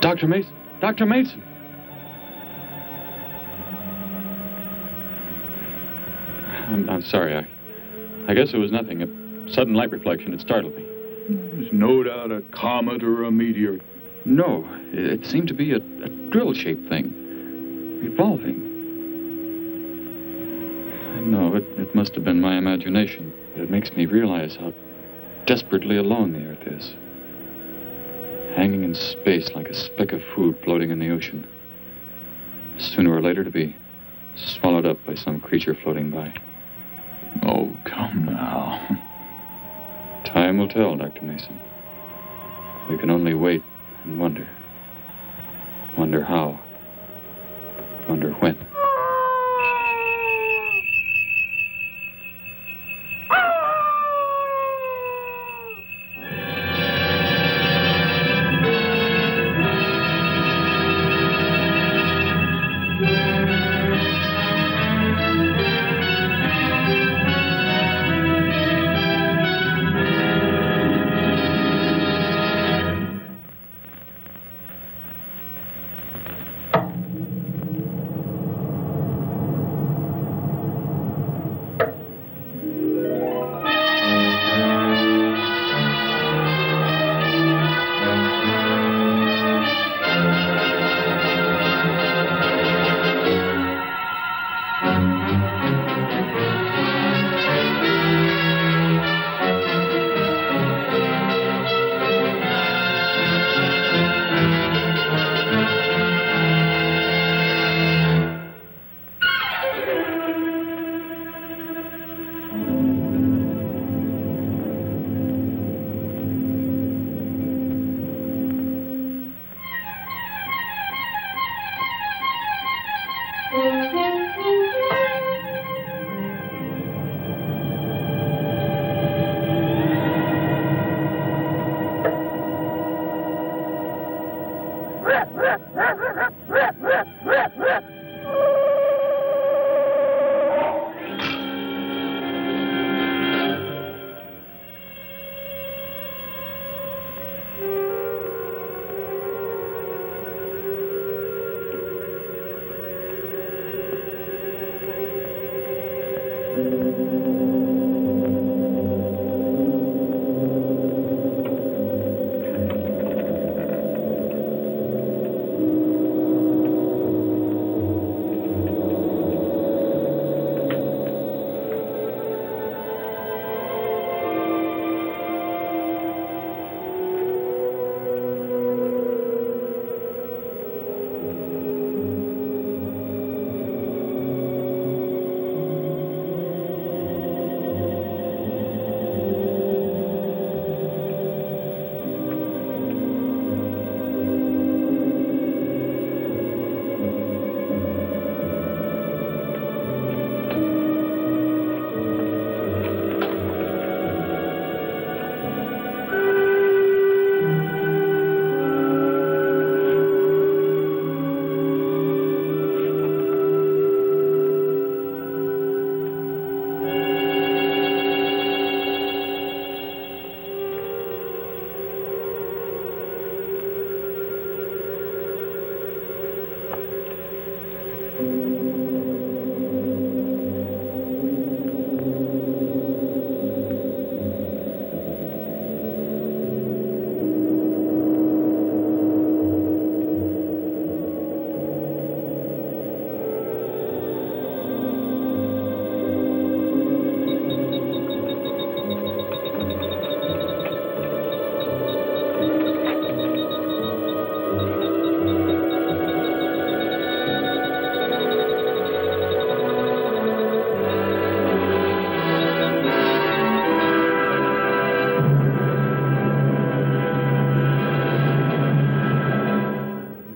Dr. Mason! Dr. Mason! I'm sorry. I guess it was nothing. A sudden light reflection. It startled me. There's no doubt a comet or a meteor. No, it seemed to be a drill-shaped thing. Revolving. No, it must have been my imagination. It makes me realize how desperately alone the Earth is. Hanging in space like a speck of food floating in the ocean. Sooner or later to be swallowed up by some creature floating by. Oh, come now. Time will tell, Dr. Mason. We can only wait and wonder. Wonder how. Wonder when.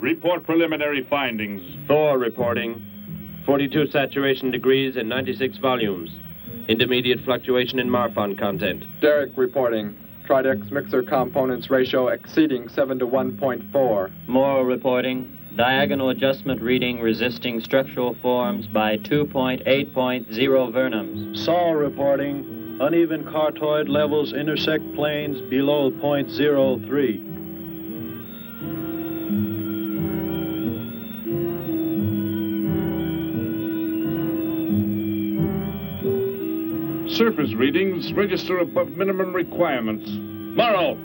Report preliminary findings. Thor reporting. 42 saturation degrees and 96 volumes. Intermediate fluctuation in Marfan content. Derek reporting. Tridex mixer components ratio exceeding 7 to 1.4. Morrow reporting. Diagonal adjustment reading resisting structural forms by 2.8.0 vernums. Saul reporting. Uneven cartoid levels intersect planes below .03. surface readings register above minimum requirements. Morrow,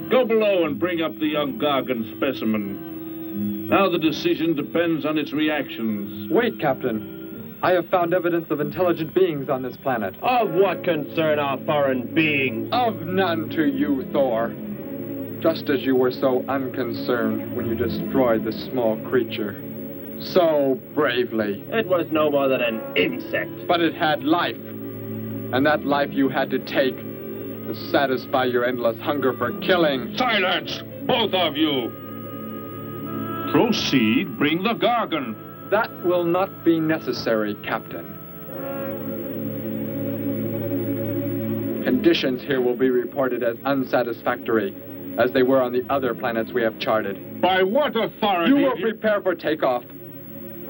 go below and bring up the young Gargon specimen. Now the decision depends on its reactions. Wait, Captain. I have found evidence of intelligent beings on this planet. Of what concern are foreign beings? Of none to you, Thor. Just as you were so unconcerned when you destroyed the small creature. So bravely. It was no more than an insect. But it had life. And that life you had to take to satisfy your endless hunger for killing. Silence, both of you! Proceed, bring the Gargon. That will not be necessary, Captain. Conditions here will be reported as unsatisfactory, as they were on the other planets we have charted. By what authority? You will prepare for takeoff.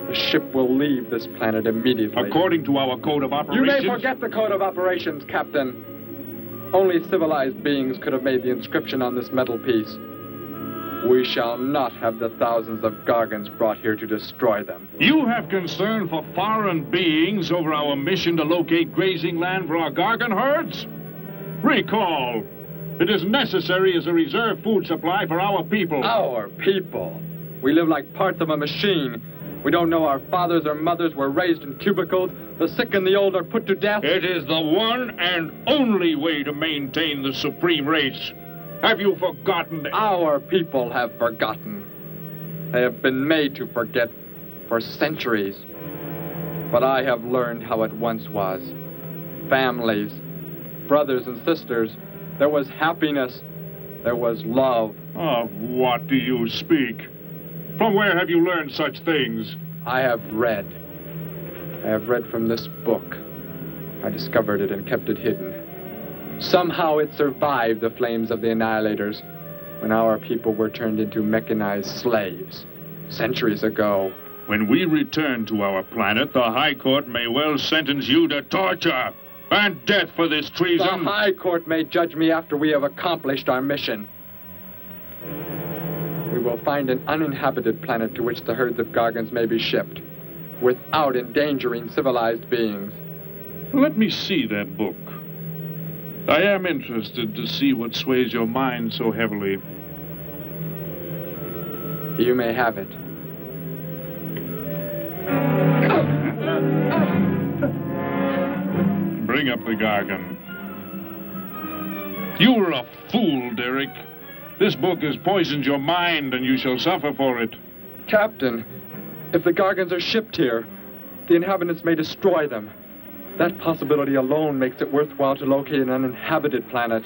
The ship will leave this planet immediately. According to our code of operations... You may forget the code of operations, Captain. Only civilized beings could have made the inscription on this metal piece. We shall not have the thousands of Gargons brought here to destroy them. You have concern for foreign beings over our mission to locate grazing land for our Gargon herds? Recall, it is necessary as a reserve food supply for our people. Our people? We live like parts of a machine. We don't know our fathers or mothers were raised in cubicles. The sick and the old are put to death. It is the one and only way to maintain the supreme race. Have you forgotten? Our people have forgotten. They have been made to forget for centuries. But I have learned how it once was. Families, brothers and sisters. There was happiness. There was love. Of what do you speak? From where have you learned such things? I have read. I have read from this book. I discovered it and kept it hidden. Somehow it survived the flames of the Annihilators when our people were turned into mechanized slaves centuries ago. When we return to our planet, the High Court may well sentence you to torture and death for this treason. The High Court may judge me after we have accomplished our mission. We will find an uninhabited planet to which the herds of Gargons may be shipped, without endangering civilized beings. Let me see that book. I am interested to see what sways your mind so heavily. You may have it. Bring up the Gargon. You were a fool, Derek. This book has poisoned your mind, and you shall suffer for it. Captain, if the Gargons are shipped here, the inhabitants may destroy them. That possibility alone makes it worthwhile to locate an uninhabited planet.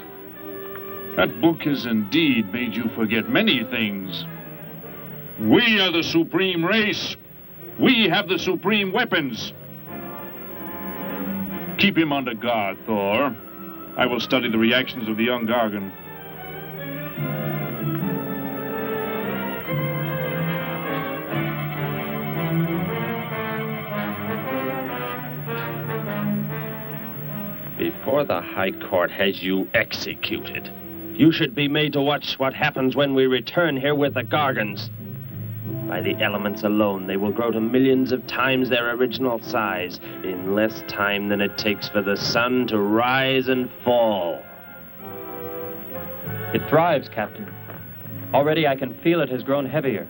That book has indeed made you forget many things. We are the supreme race. We have the supreme weapons. Keep him under guard, Thor. I will study the reactions of the young Gargon. Before the High Court has you executed, you should be made to watch what happens when we return here with the Gargons. By the elements alone, they will grow to millions of times their original size in less time than it takes for the sun to rise and fall. It thrives, Captain. Already I can feel it has grown heavier.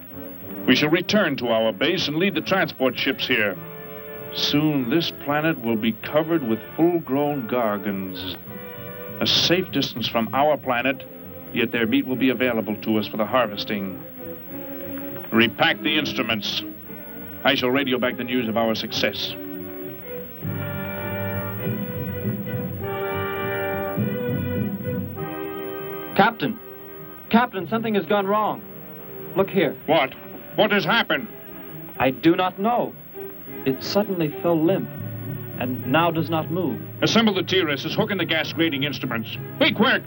We shall return to our base and lead the transport ships here. Soon this planet will be covered with full-grown Gargons. A safe distance from our planet, yet their meat will be available to us for the harvesting. Repack the instruments. I shall radio back the news of our success. Captain! Captain, something has gone wrong. Look here. What? What has happened? I do not know. It suddenly fell limp, and now does not move. Assemble the TRSs, hook in the gas grading instruments. Be quick!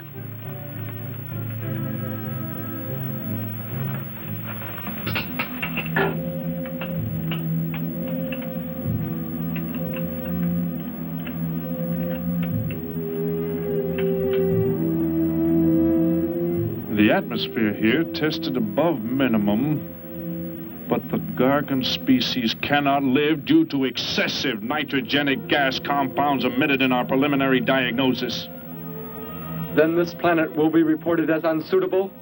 The atmosphere here tested above minimum. But the Gargon species cannot live due to excessive nitrogenic gas compounds emitted in our preliminary diagnosis. Then this planet will be reported as unsuitable?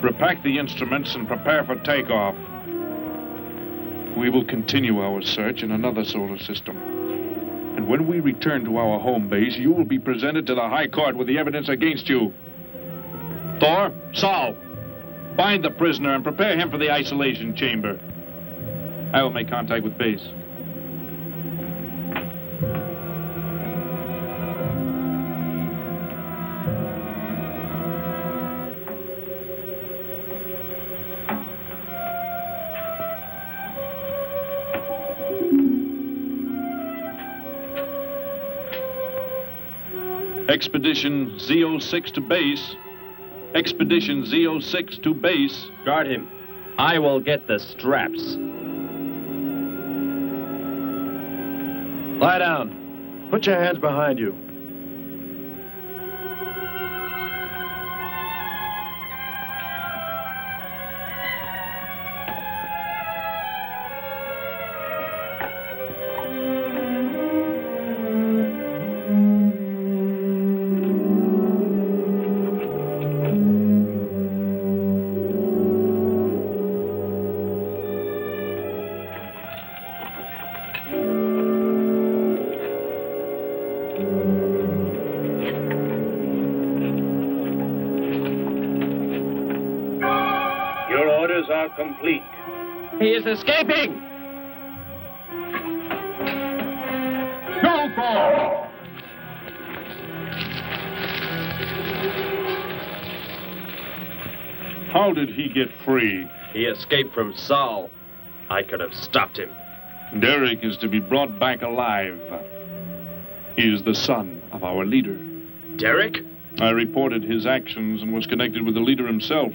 Repack the instruments and prepare for takeoff. We will continue our search in another solar system. And when we return to our home base, you will be presented to the High Court with the evidence against you. Thor, Saul, bind the prisoner and prepare him for the isolation chamber. I will make contact with base. Expedition Z06 to base. Expedition Z06 to base. Guard him. I will get the straps. Lie down. Put your hands behind you. Complete. He is escaping! Go for! How did he get free? He escaped from Saul. I could have stopped him. Derek is to be brought back alive. He is the son of our leader. Derek? I reported his actions and was connected with the leader himself.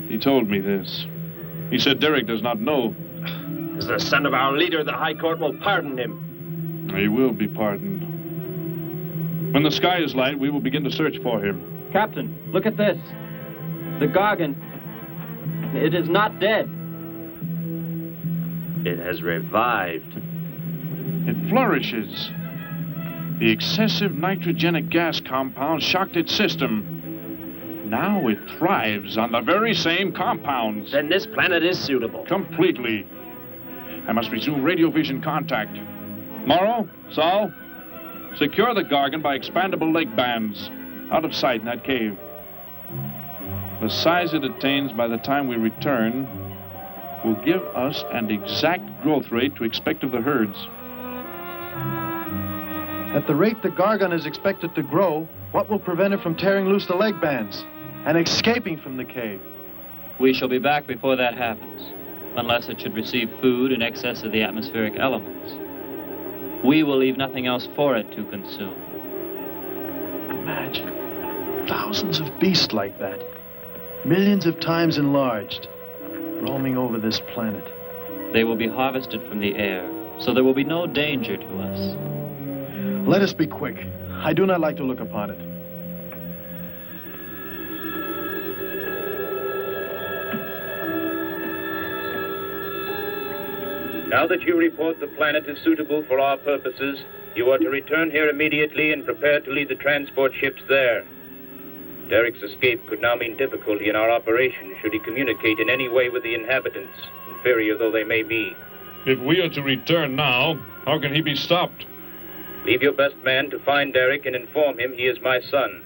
He told me this. He said Derek does not know. As the son of our leader, the High Court will pardon him. He will be pardoned. When the sky is light, we will begin to search for him. Captain, look at this. The Gargon. It is not dead. It has revived. It flourishes. The excessive nitrogenic gas compound shocked its system. Now it thrives on the very same compounds. Then this planet is suitable. Completely. I must resume radio vision contact. Morrow, Saul, secure the Gargon by expandable leg bands. Out of sight in that cave. The size it attains by the time we return will give us an exact growth rate to expect of the herds. At the rate the Gargon is expected to grow, what will prevent it from tearing loose the leg bands and escaping from the cave? We shall be back before that happens, unless it should receive food in excess of the atmospheric elements. We will leave nothing else for it to consume. Imagine thousands of beasts like that, millions of times enlarged, roaming over this planet. They will be harvested from the air, so there will be no danger to us. Let us be quick. I do not like to look upon it. Now that you report the planet is suitable for our purposes, you are to return here immediately and prepare to lead the transport ships there. Derek's escape could now mean difficulty in our operation should he communicate in any way with the inhabitants, inferior though they may be. If we are to return now, how can he be stopped? Leave your best man to find Derek and inform him he is my son.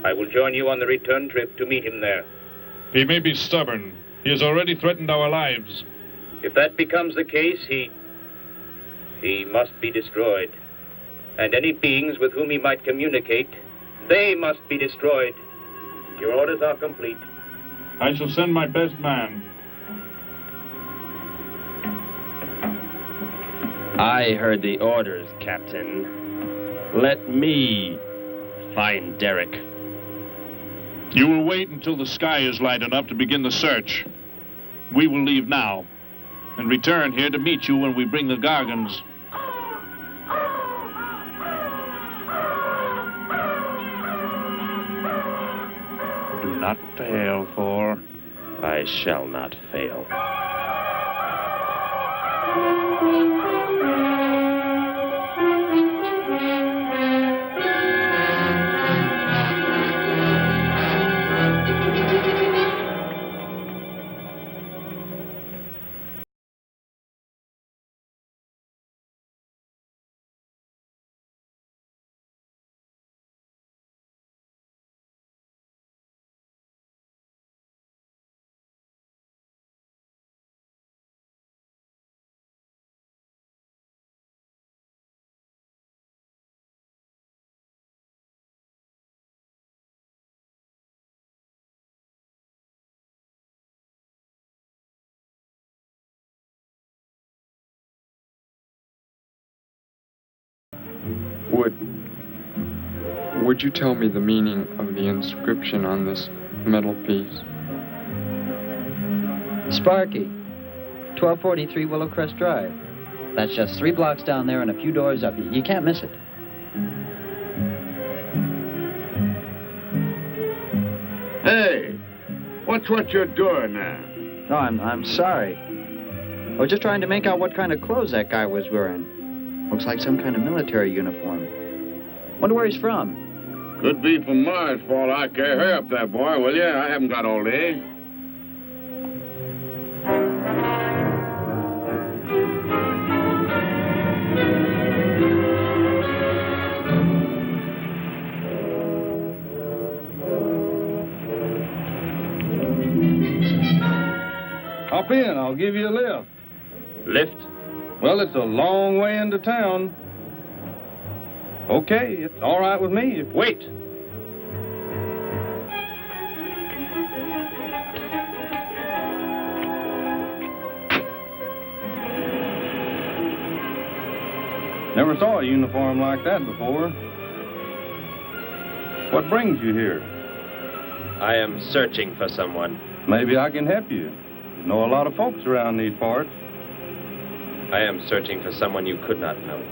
I will join you on the return trip to meet him there. He may be stubborn. He has already threatened our lives. If that becomes the case, he must be destroyed. And any beings with whom he might communicate, they must be destroyed. Your orders are complete. I shall send my best man. I heard the orders, Captain. Let me find Derek. You will wait until the sky is light enough to begin the search. We will leave now and return here to meet you when we bring the Gargons. Do not fail, Thor. I shall not fail. Would you tell me the meaning of the inscription on this metal piece? Sparky, 1243 Willowcrest Drive. That's just 3 blocks down there and a few doors up. You can't miss it. Hey, what's what you're doing there? No, I'm sorry. I was just trying to make out what kind of clothes that guy was wearing. Looks like some kind of military uniform. Wonder where he's from. Could be from Mars, for all I care. Hurry up there, boy, will you? I haven't got all day. Hop in, I'll give you a lift. Lift? Well, it's a long way into town. Okay, it's all right with me. Wait! Never saw a uniform like that before. What brings you here? I am searching for someone. Maybe I can help you. Know a lot of folks around these parts. I am searching for someone you could not know.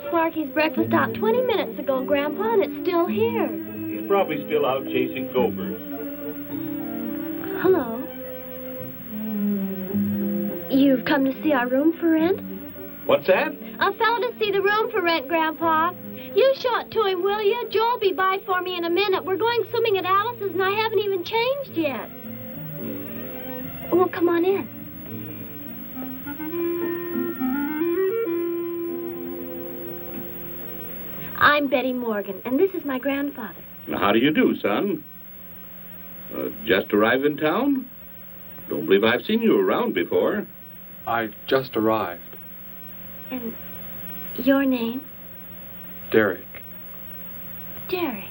Sparky's breakfast out 20 minutes ago, Grandpa, and it's still here. He's probably still out chasing gophers. Hello. You've come to see our room for rent? What's that? A fellow to see the room for rent, Grandpa. You show it to him, will you? Joe'll be by for me in a minute. We're going swimming at Alice's, and I haven't even changed yet. Well, come on in. I'm Betty Morgan, and this is my grandfather. How do you do, son? Just arrived in town? Don't believe I've seen you around before. I just arrived. And your name? Derek. Derek.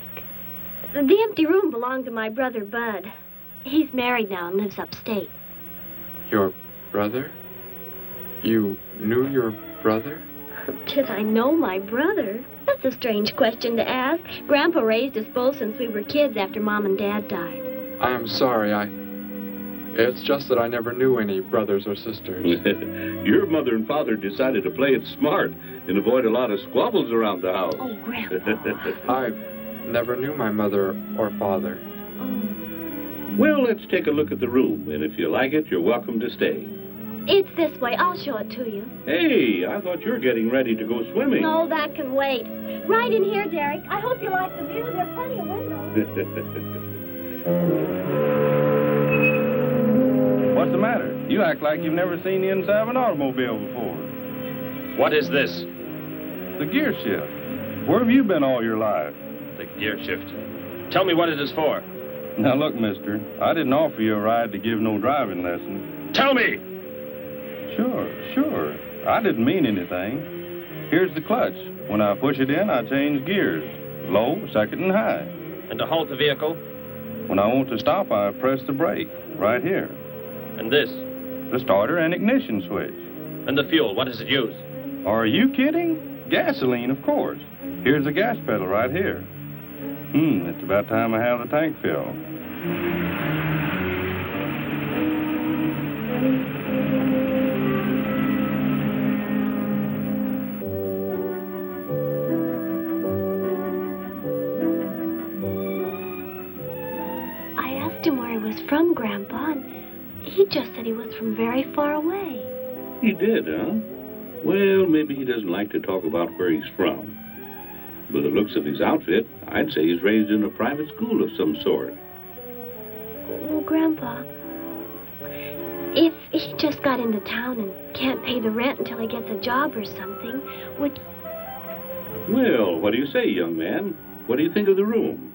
The empty room belonged to my brother, Bud. He's married now and lives upstate. Your brother? You knew your brother? Did I know my brother? That's a strange question to ask. Grandpa raised us both since we were kids after Mom and Dad died. I am sorry, It's just that I never knew any brothers or sisters. Your mother and father decided to play it smart and avoid a lot of squabbles around the house. Oh, Grandpa. I never knew my mother or father. Oh. Well, let's take a look at the room, and if you like it, you're welcome to stay. It's this way. I'll show it to you. Hey, I thought you were getting ready to go swimming. No, that can wait. Right in here, Derek. I hope you like the view. There are plenty of windows. What's the matter? You act like you've never seen the inside of an automobile before. What is this? The gear shift. Where have you been all your life? The gear shift. Tell me what it is for. Now, look, mister, I didn't offer you a ride to give no driving lesson. Tell me! Sure. I didn't mean anything. Here's the clutch. When I push it in, I change gears. Low, second, and high. And to halt the vehicle? When I want to stop, I press the brake, right here. And this? The starter and ignition switch. And the fuel, what does it use? Are you kidding? Gasoline, of course. Here's the gas pedal right here. It's about time I have the tank filled. I asked him where he was from, Grandpa, and he just said he was from very far away. He did, huh? Well, maybe he doesn't like to talk about where he's from. By the looks of his outfit, I'd say he's raised in a private school of some sort. Well, Grandpa, if he just got into town and can't pay the rent until he gets a job or something, would... Well, what do you say, young man? What do you think of the room?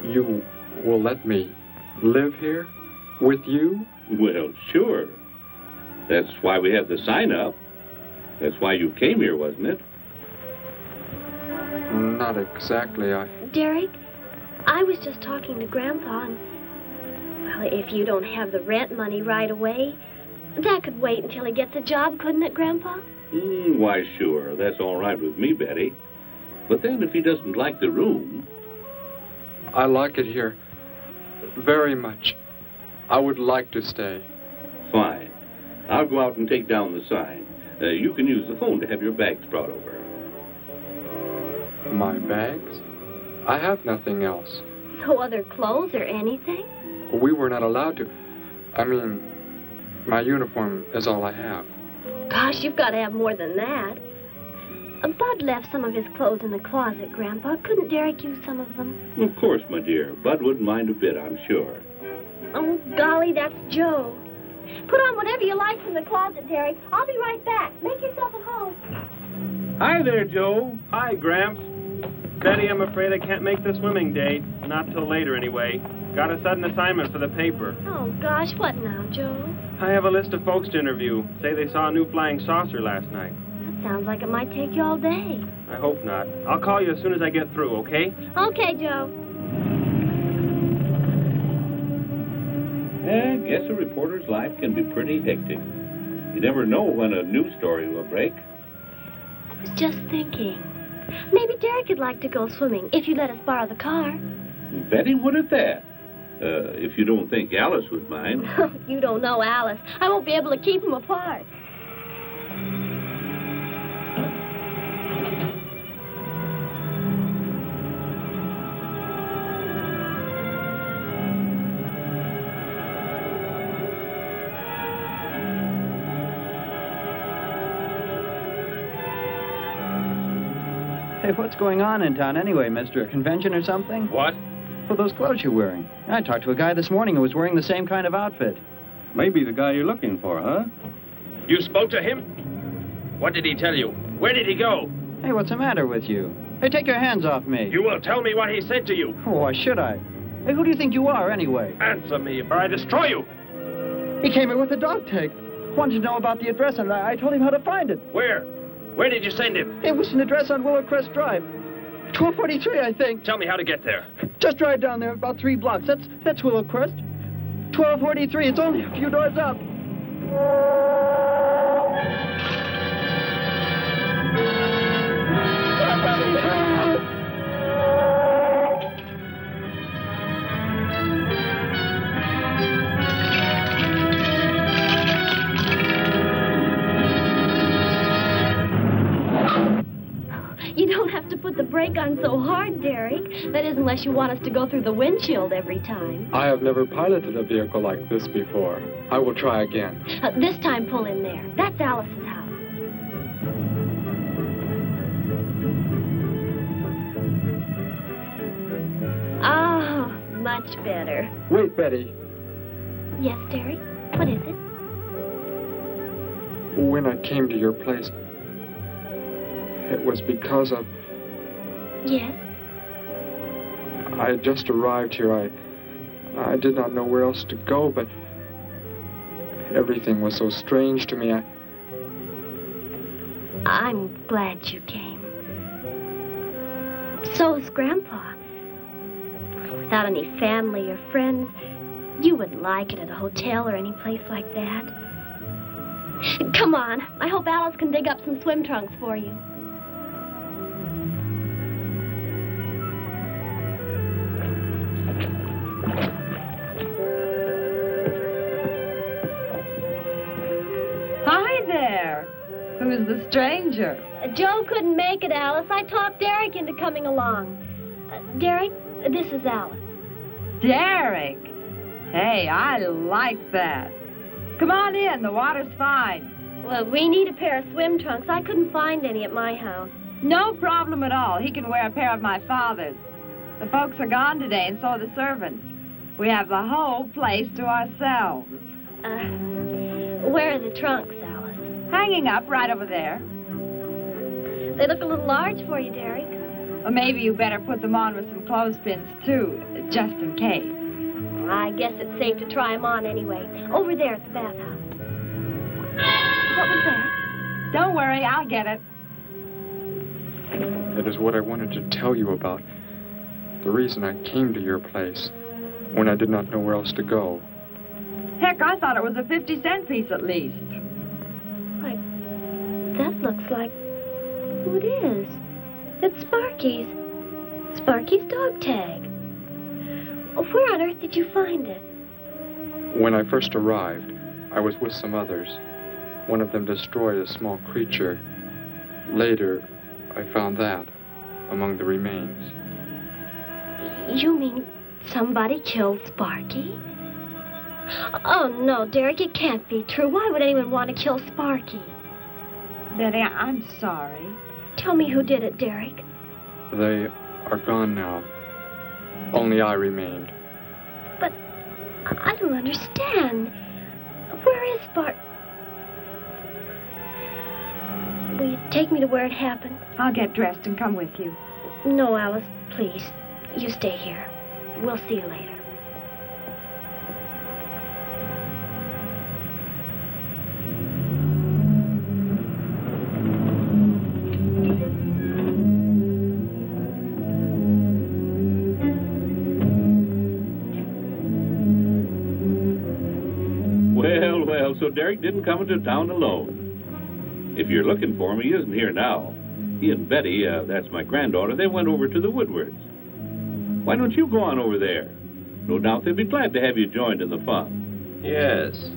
You will let me live here with you? Well, sure. That's why we have the sign up. That's why you came here, wasn't it? Not exactly, Derek, I was just talking to Grandpa, and... Well, if you don't have the rent money right away, that could wait until he gets a job, couldn't it, Grandpa? Why, sure. That's all right with me, Betty. But then if he doesn't like the room... I like it here very much. I would like to stay. Fine. I'll go out and take down the sign. You can use the phone to have your bags brought over. My bags? I have nothing else. No other clothes or anything? We were not allowed to. I mean, my uniform is all I have. Gosh, you've got to have more than that. Bud left some of his clothes in the closet, Grandpa. Couldn't Derek use some of them? Of course, my dear. Bud wouldn't mind a bit, I'm sure. Oh, golly, that's Joe. Put on whatever you like from the closet, Derek. I'll be right back. Make yourself at home. Hi there, Joe. Hi, Gramps. Betty, I'm afraid I can't make the swimming date. Not till later, anyway. Got a sudden assignment for the paper. Oh, gosh, what now, Joe? I have a list of folks to interview. Say they saw a new flying saucer last night. That sounds like it might take you all day. I hope not. I'll call you as soon as I get through, okay? Okay, Joe. I guess a reporter's life can be pretty hectic. You never know when a news story will break. I was just thinking. Maybe Derek would like to go swimming if you let us borrow the car. Betty would at that. If you don't think Alice would mind. You don't know Alice. I won't be able to keep them apart. Hey, what's going on in town anyway, mister? A convention or something? What? For those clothes you're wearing. I talked to a guy this morning who was wearing the same kind of outfit. Maybe the guy you're looking for, huh? You spoke to him? What did he tell you? Where did he go? Hey, what's the matter with you? Hey, take your hands off me. You will tell me what he said to you. Oh, why should I? Hey, who do you think you are, anyway? Answer me, or I destroy you. He came here with a dog tag. Wanted to know about the address, and I told him how to find it. Where? Where did you send him? It was an address on Willow Crest Drive. 1243, I think. Tell me how to get there. Just drive down there about 3 blocks. That's Willow Crest. 1243. It's only a few doors up. Somebody help! You don't have to put the brake on so hard, Derek. That is, unless you want us to go through the windshield every time. I have never piloted a vehicle like this before. I will try again. This time, pull in there. That's Alice's house. Ah, much better. Wait, Betty. Yes, Derek? What is it? When I came to your place, it was because of... Yes? I had just arrived here. I did not know where else to go, but everything was so strange to me. I'm glad you came. So is Grandpa. Without any family or friends, you wouldn't like it at a hotel or any place like that. Come on. I hope Alice can dig up some swim trunks for you. was the stranger? Joe couldn't make it, Alice. I talked Derek into coming along. Derek, this is Alice. Derek? Hey, I like that. Come on in, the water's fine. Well, we need a pair of swim trunks. I couldn't find any at my house. No problem at all. He can wear a pair of my father's. The folks are gone today, and so are the servants. We have the whole place to ourselves. Where are the trunks, Alice? Hanging up right over there. They look a little large for you, Derek. Well, maybe you better put them on with some clothespins, too, just in case. I guess it's safe to try them on anyway. Over there at the bathhouse. What was that? Don't worry, I'll get it. It is what I wanted to tell you about. The reason I came to your place when I did not know where else to go. Heck, I thought it was a 50-cent piece at least. Why, that looks like... who it is? It's Sparky's. Sparky's dog tag. Where on earth did you find it? When I first arrived, I was with some others. One of them destroyed a small creature. Later, I found that among the remains. You mean somebody killed Sparky? Oh, no, Derek, it can't be true. Why would anyone want to kill Sparky? Betty, I'm sorry. Tell me who did it, Derek. They are gone now. Only I remained. But I don't understand. Where is Sparky? Will you take me to where it happened? I'll get dressed and come with you. No, Alice, please. You stay here. We'll see you later. Well, so Derek didn't come into town alone. If you're looking for him, he isn't here now. He and Betty, that's my granddaughter, they went over to the Woodwards. Why don't you go on over there? No doubt they'd be glad to have you joined in the fun. Yes.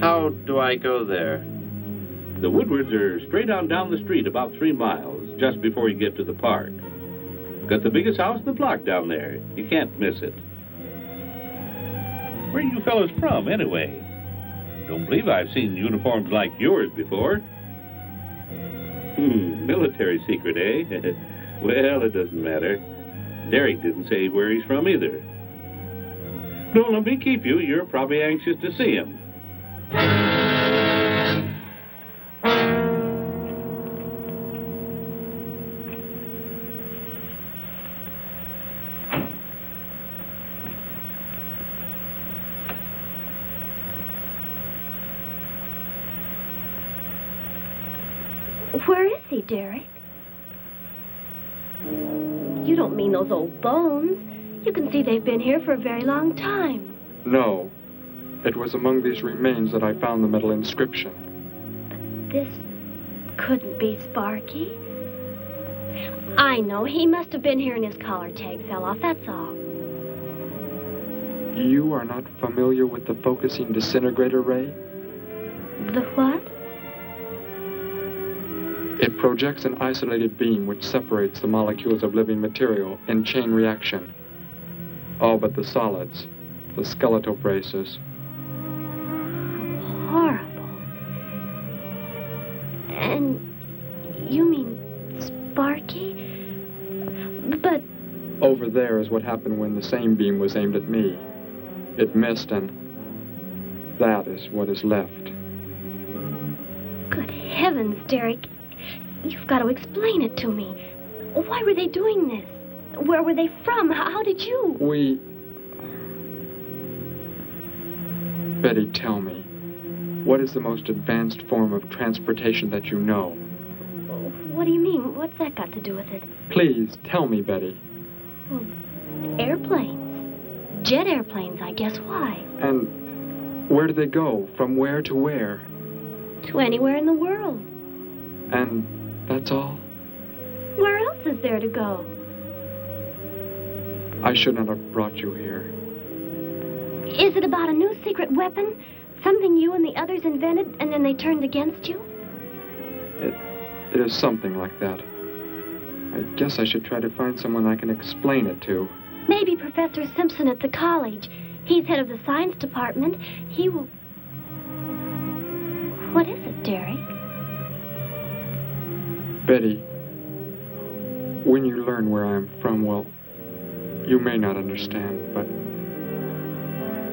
How do I go there? The Woodwards are straight on down the street about 3 miles, just before you get to the park. Got the biggest house in the block down there. You can't miss it. Where are you fellas from, anyway? Don't believe I've seen uniforms like yours before. Military secret, eh? Well, it doesn't matter. Derek didn't say where he's from either. Don't let me keep you. You're probably anxious to see him. Where is he, Derek? You don't mean those old bones. You can see they've been here for a very long time. No. It was among these remains that I found the metal inscription. But this couldn't be Sparky. I know. He must have been here and his collar tag fell off, that's all. You are not familiar with the focusing disintegrator ray? The what? It projects an isolated beam which separates the molecules of living material in chain reaction. All but the solids, the skeletal braces. Horrible. And you mean Sparky? But... Over there is what happened when the same beam was aimed at me. It missed, and that is what is left. Good heavens, Derek. You've got to explain it to me. Why were they doing this? Where were they from? How did you... Betty, tell me, what is the most advanced form of transportation that you know? What do you mean? What's that got to do with it? Please, tell me, Betty. Well, airplanes. Jet airplanes, I guess. Why? And where do they go? From where to where? To anywhere in the world. And that's all? Where else is there to go? I should not have brought you here. Is it about a new secret weapon? Something you and the others invented and then they turned against you? It is something like that. I guess I should try to find someone I can explain it to. Maybe Professor Simpson at the college. He's head of the science department. He will... What is it, Derek? Betty, when you learn where I'm from, well, you may not understand, but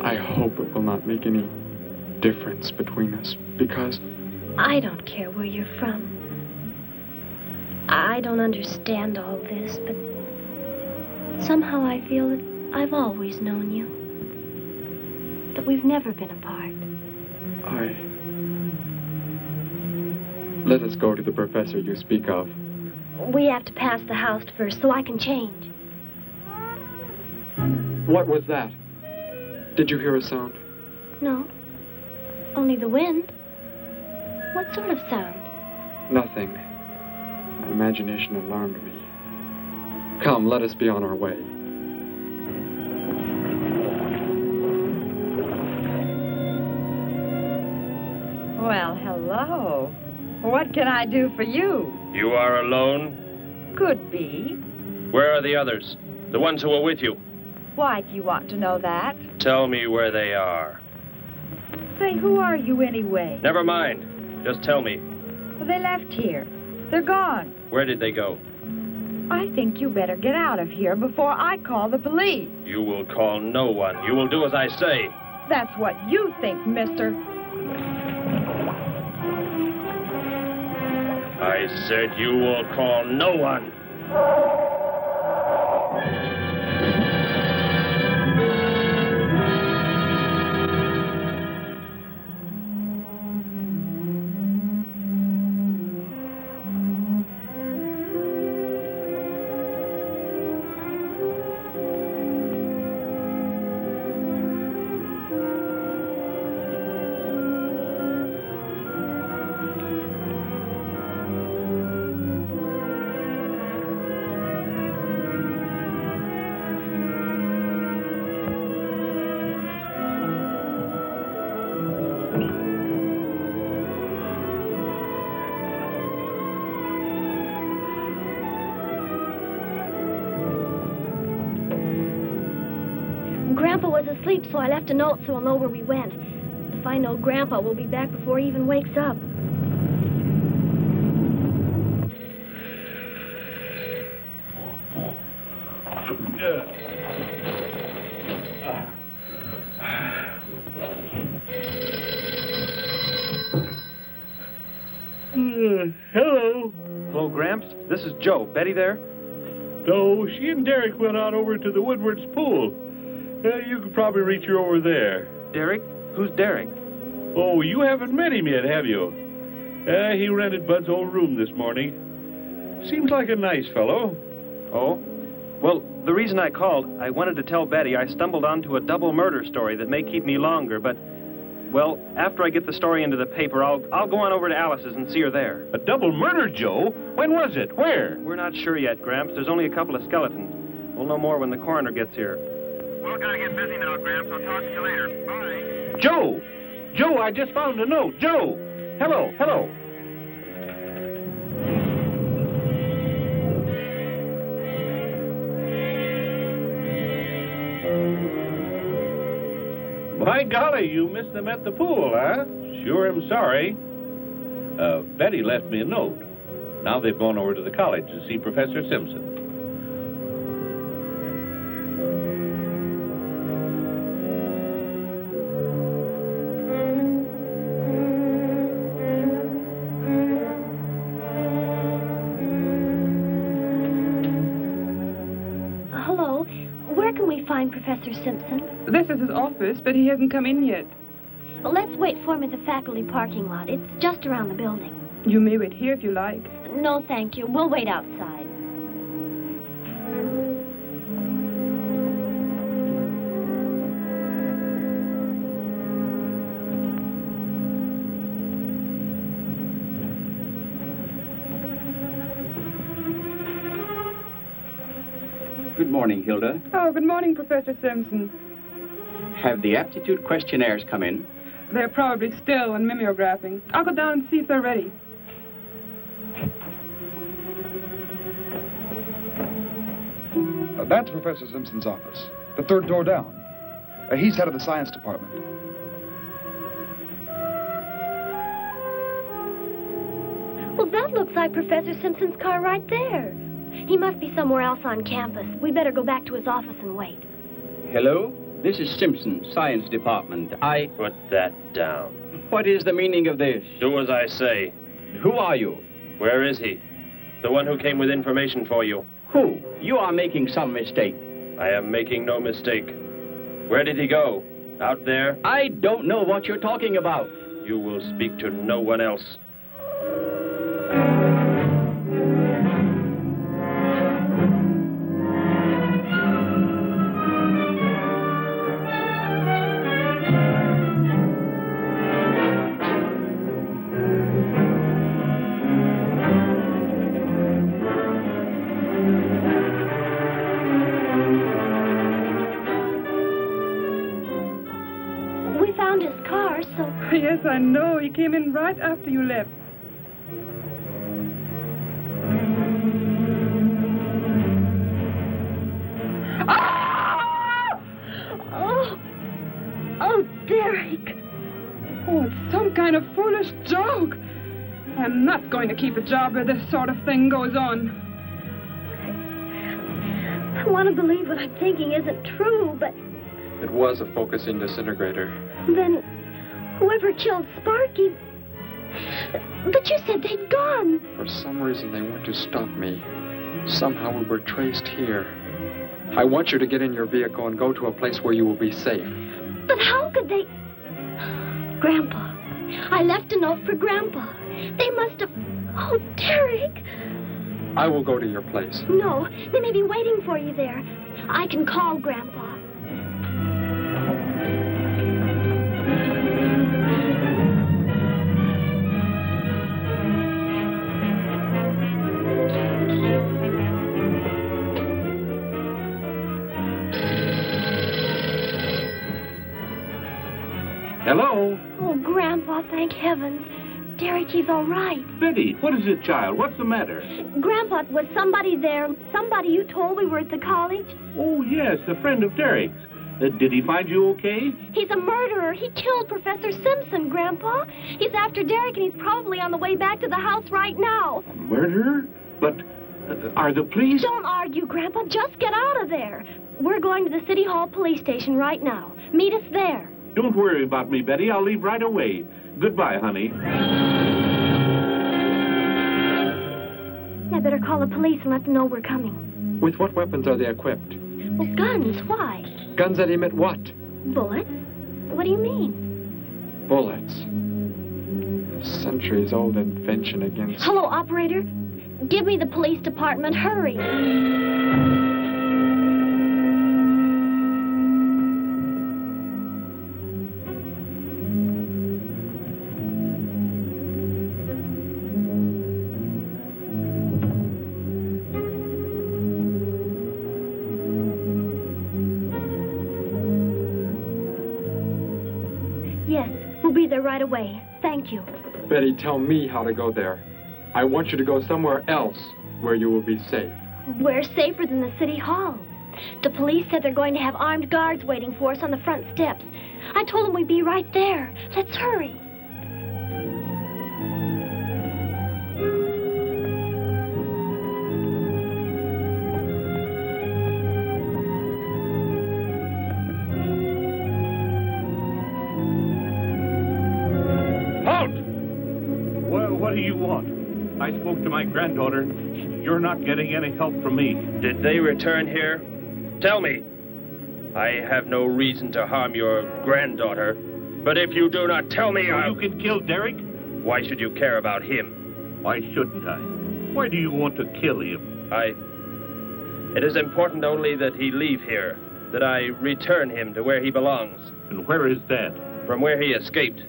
I hope it will not make any difference between us, because... I don't care where you're from. I don't understand all this, but somehow I feel that I've always known you. That we've never been apart. Let us go to the professor you speak of. We have to pass the house first so I can change. What was that? Did you hear a sound? No. Only the wind. What sort of sound? Nothing. My imagination alarmed me. Come, let us be on our way. Well, hello. What can I do for you? You are alone? Could be. Where are the others? The ones who were with you? Why do you want to know that? Tell me where they are. Say, who are you anyway? Never mind. Just tell me. Well, they left here. They're gone. Where did they go? I think you better get out of here before I call the police. You will call no one. You will do as I say. That's what you think, mister. I said you will call no one. Grandpa was asleep, so I left a note so he'll know where we went. If I know Grandpa, we'll be back before he even wakes up. Hello. Hello, Gramps. This is Joe. Betty there? No, she and Derek went out over to the Woodward's pool. You could probably reach her over there. Derek? Who's Derek? Oh, you haven't met him yet, have you? He rented Bud's old room this morning. Seems like a nice fellow. Oh? Well, the reason I called, I wanted to tell Betty I stumbled onto a double murder story that may keep me longer, but, well, after I get the story into the paper, I'll go on over to Alice's and see her there. A double murder, Joe? When was it? Where? We're not sure yet, Gramps. There's only a couple of skeletons. We'll know more when the coroner gets here. Well, gotta get busy now, Gramps. I'll talk to you later. Bye. Joe! Joe, I just found a note. Joe! Hello, hello. My golly, you missed them at the pool, huh? Sure am sorry. Betty left me a note. Now they've gone over to the college to see Professor Simpson. Hello. Where can we find Professor Simpson? This is his office, but he hasn't come in yet. Well, let's wait for him at the faculty parking lot. It's just around the building. You may wait here if you like. No, thank you. We'll wait outside. Good morning, Hilda. Oh, good morning, Professor Simpson. Have the aptitude questionnaires come in? They're probably still in mimeographing. I'll go down and see if they're ready. That's Professor Simpson's office. The third door down. He's head of the science department. Well, that looks like Professor Simpson's car right there. He must be somewhere else on campus. We better go back to his office and wait. Hello? This is Simpson, science department. Put that down. What is the meaning of this? Do as I say. Who are you? Where is he? The one who came with information for you. Who? You are making some mistake. I am making no mistake. Where did he go? Out there? I don't know what you're talking about. You will speak to no one else. Yes, I know. He came in right after you left. Ah! Oh, Derek. Oh, it's some kind of foolish joke. I'm not going to keep a job where this sort of thing goes on. I want to believe what I'm thinking isn't true, but... It was a focusing disintegrator. Then... whoever killed Sparky... But you said they'd gone. For some reason, they went to stop me. Somehow we were traced here. I want you to get in your vehicle and go to a place where you will be safe. But how could they... Grandpa. I left a note for Grandpa. They must have... Oh, Derek. I will go to your place. No, they may be waiting for you there. I can call Grandpa. Hello? Oh, Grandpa, thank heavens. Derek, he's all right. Betty, what is it, child? What's the matter? Grandpa, was somebody there? Somebody you told we were at the college? Oh, yes, a friend of Derek's. Did he find you okay? He's a murderer. He killed Professor Simpson, Grandpa. He's after Derek, and he's probably on the way back to the house right now. A murderer? But are the police... Don't argue, Grandpa. Just get out of there. We're going to the City Hall police station right now. Meet us there. Don't worry about me, Betty. I'll leave right away. Goodbye, honey. I better call the police and let them know we're coming. With what weapons are they equipped? Well, guns. Why? Guns that emit what? Bullets? What do you mean? Bullets. A centuries-old invention against... Hello, operator. Give me the police department. Hurry. There right away. Thank you. Betty, tell me how to go there. I want you to go somewhere else where you will be safe. We're safer than the City Hall. The police said they're going to have armed guards waiting for us on the front steps. I told them we'd be right there. Let's hurry. What do you want? I spoke to my granddaughter. You're not getting any help from me. Did they return here? Tell me. I have no reason to harm your granddaughter, but if you do not tell me, You can kill Derek? Why should you care about him? Why shouldn't I? Why do you want to kill him? It is important only that he leave here, that I return him to where he belongs. And where is that? From where he escaped.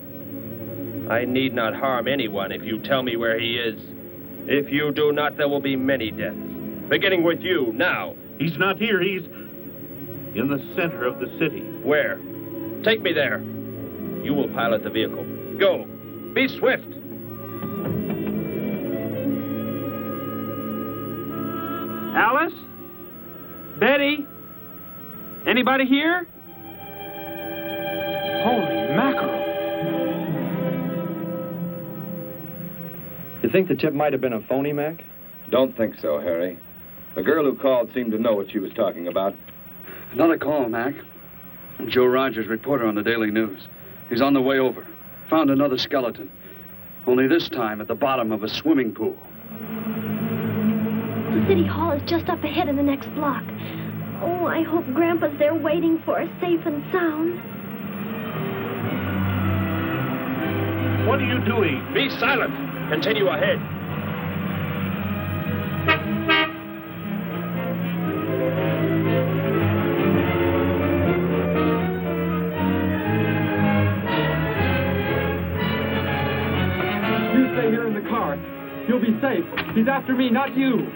I need not harm anyone if you tell me where he is. If you do not, there will be many deaths. Beginning with you, now. He's not here. He's in the center of the city. Where? Take me there. You will pilot the vehicle. Go. Be swift. Alice? Betty? Anybody here? Holy mackerel. You think the tip might have been a phony, Mac? Don't think so, Harry. The girl who called seemed to know what she was talking about. Another call, Mac. Joe Rogers, reporter on the Daily News. He's on the way over. Found another skeleton. Only this time at the bottom of a swimming pool. The city hall is just up ahead in the next block. Oh, I hope Grandpa's there waiting for us safe and sound. What are you doing? Be silent. Continue ahead. You stay here in the car. You'll be safe. He's after me, not you.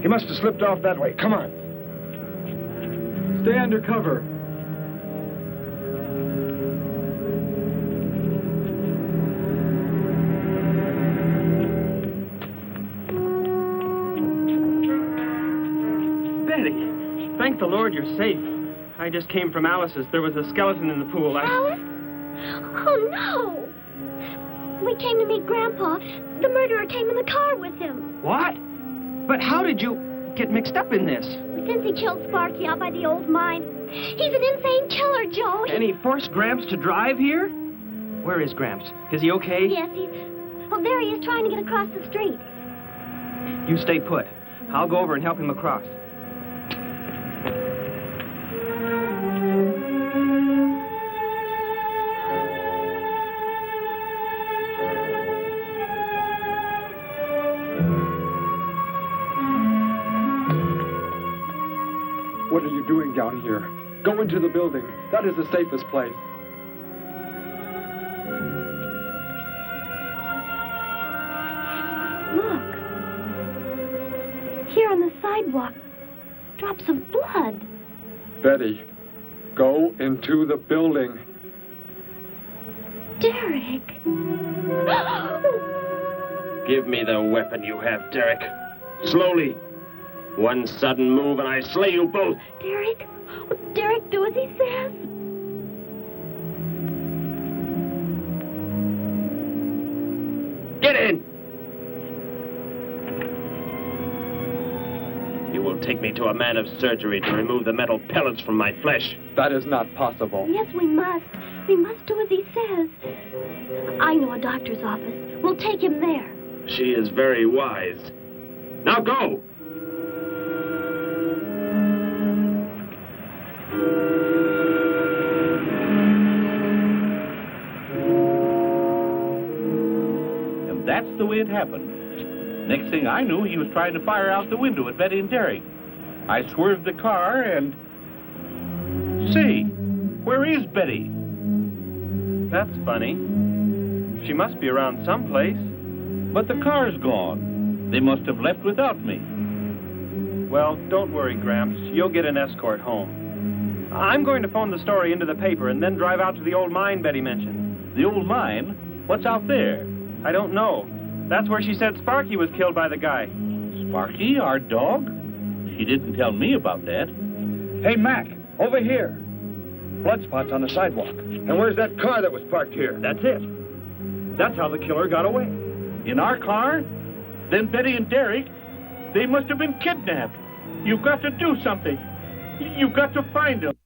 He must have slipped off that way. Come on. Stay under cover. Betty, thank the Lord you're safe. I just came from Alice's. There was a skeleton in the pool. Alice? Oh, no. We came to meet Grandpa. The murderer came in the car with him. What? But how did you get mixed up in this? Since he killed Sparky out by the old mine. He's an insane killer, Joe. And he forced Gramps to drive here? Where is Gramps? Is he okay? Yes, he's... Oh, there he is trying to get across the street. You stay put. I'll go over and help him across. What are you doing down here? Go into the building. That is the safest place. Look. Here on the sidewalk. Drops of blood. Betty, go into the building. Derek. Give me the weapon you have, Derek. Slowly. One sudden move and I slay you both. Derek? Will Derek do as he says? Get in! You will take me to a man of surgery to remove the metal pellets from my flesh. That is not possible. Yes, we must. We must do as he says. I know a doctor's office. We'll take him there. She is very wise. Now go! And that's the way it happened. Next thing I knew, he was trying to fire out the window at Betty and Derek. I swerved the car and... Say, where is Betty? That's funny. She must be around someplace. But the car's gone. They must have left without me. Well, don't worry, Gramps. You'll get an escort home. I'm going to phone the story into the paper and then drive out to the old mine Betty mentioned. The old mine? What's out there? I don't know. That's where she said Sparky was killed by the guy. Sparky, our dog? She didn't tell me about that. Hey, Mac, over here. blood spots on the sidewalk. And where's that car that was parked here? That's it. That's how the killer got away. In our car? Then Betty and Derek, they must have been kidnapped. You've got to do something. You've got to find them.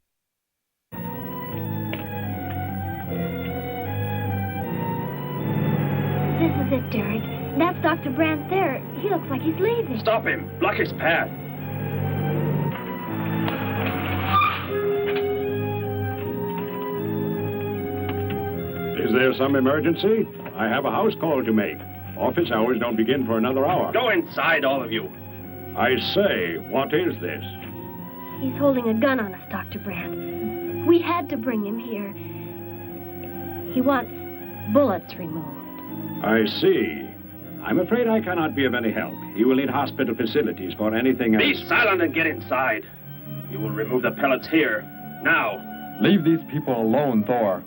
This is it, Derek. That's Dr. Brandt there. He looks like he's leaving. Stop him. Block his path. Is there some emergency? I have a house call to make. Office hours don't begin for another hour. Go inside, all of you. I say, what is this? He's holding a gun on us, Dr. Brandt. We had to bring him here. He wants bullets removed. I see. I'm afraid I cannot be of any help. You will need hospital facilities for anything else. Be silent and get inside. You will remove the pellets here, now. Leave these people alone, Thor.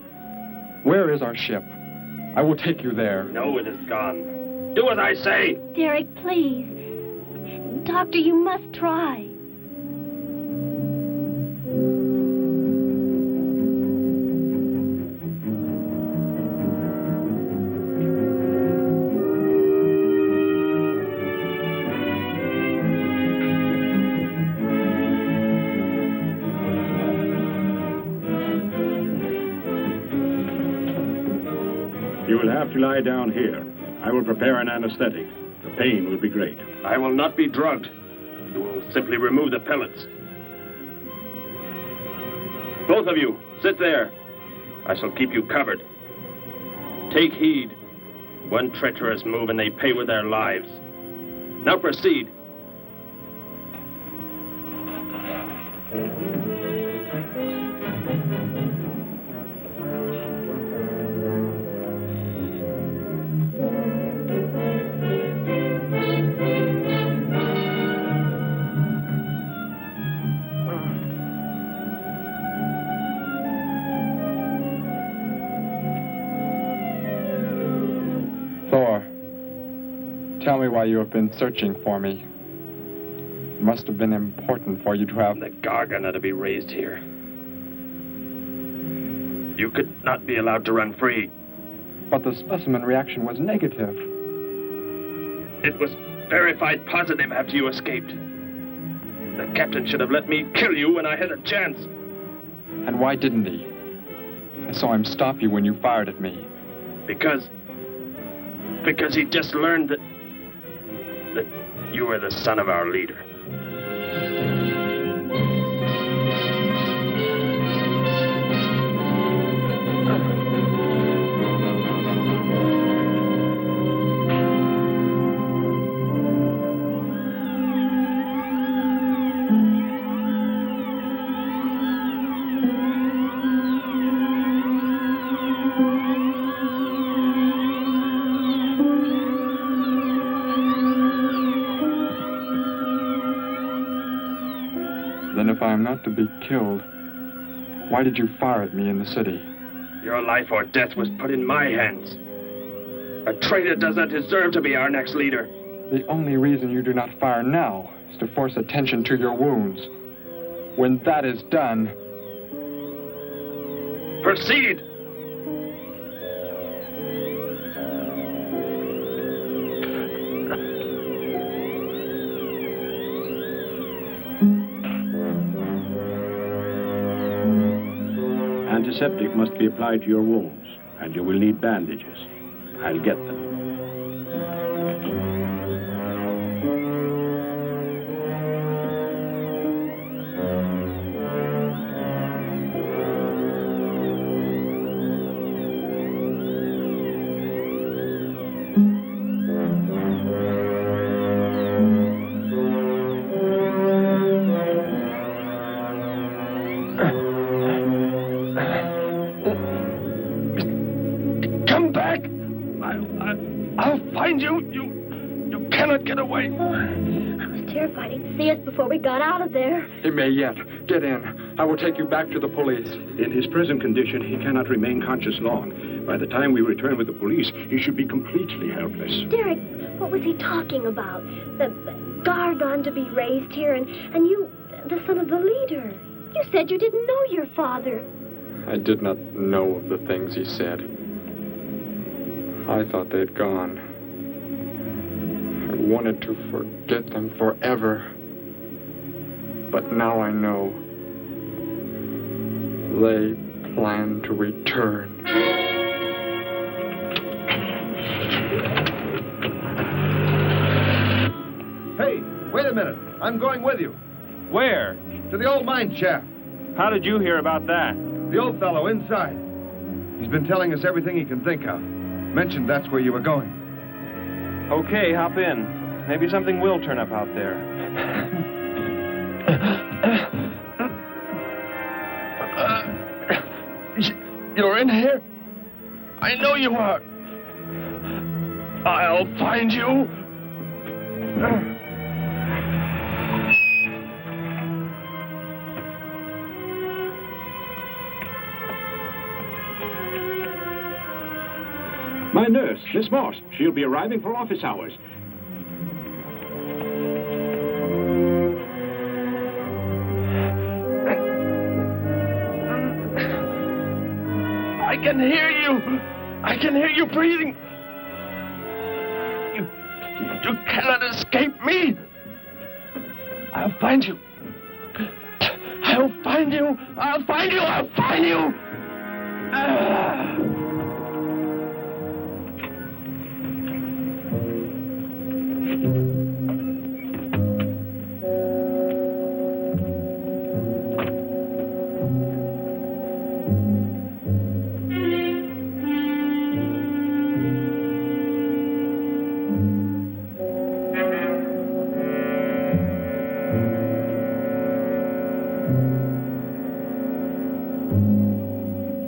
Where is our ship? I will take you there. No, it is gone. Do as I say. Derek, please. Doctor, you must try. You will have to lie down here. I will prepare an anesthetic. The pain will be great. I will not be drugged. You will simply remove the pellets. Both of you, sit there. I shall keep you covered. Take heed. One treacherous move and they pay with their lives. Now proceed. Tell me why you have been searching for me. It must have been important for you to have... The Gargon are to be raised here. You could not be allowed to run free. But the specimen reaction was negative. It was verified positive after you escaped. The captain should have let me kill you when I had a chance. And why didn't he? I saw him stop you when you fired at me. Because he just learned that you were the son of our leader. If I am not to be killed, why did you fire at me in the city? Your life or death was put in my hands. A traitor does not deserve to be our next leader. The only reason you do not fire now is to force attention to your wounds. When that is done... Proceed! Antiseptic must be applied to your wounds, and you will need bandages. I'll get them. We got out of there. He may yet. Get in. I will take you back to the police. In his present condition, he cannot remain conscious long. By the time we return with the police, he should be completely helpless. Derek, what was he talking about? The Gargon to be raised here, and you, the son of the leader. You said you didn't know your father. I did not know of the things he said. I thought they'd gone. I wanted to forget them forever. But now I know. They plan to return. Hey, wait a minute. I'm going with you. Where? To the old mine shaft. How did you hear about that? The old fellow inside. He's been telling us everything he can think of. Mentioned that's where you were going. Okay, hop in. Maybe something will turn up out there. You're in here? I know you are. I'll find you. My nurse, Miss Moss. She'll be arriving for office hours. I can hear you. I can hear you breathing. You cannot escape me. I'll find you. I'll find you. I'll find you. I'll find you.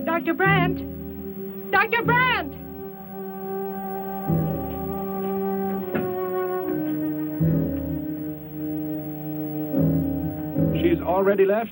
Dr. Brandt! Dr. Brandt! She's already left?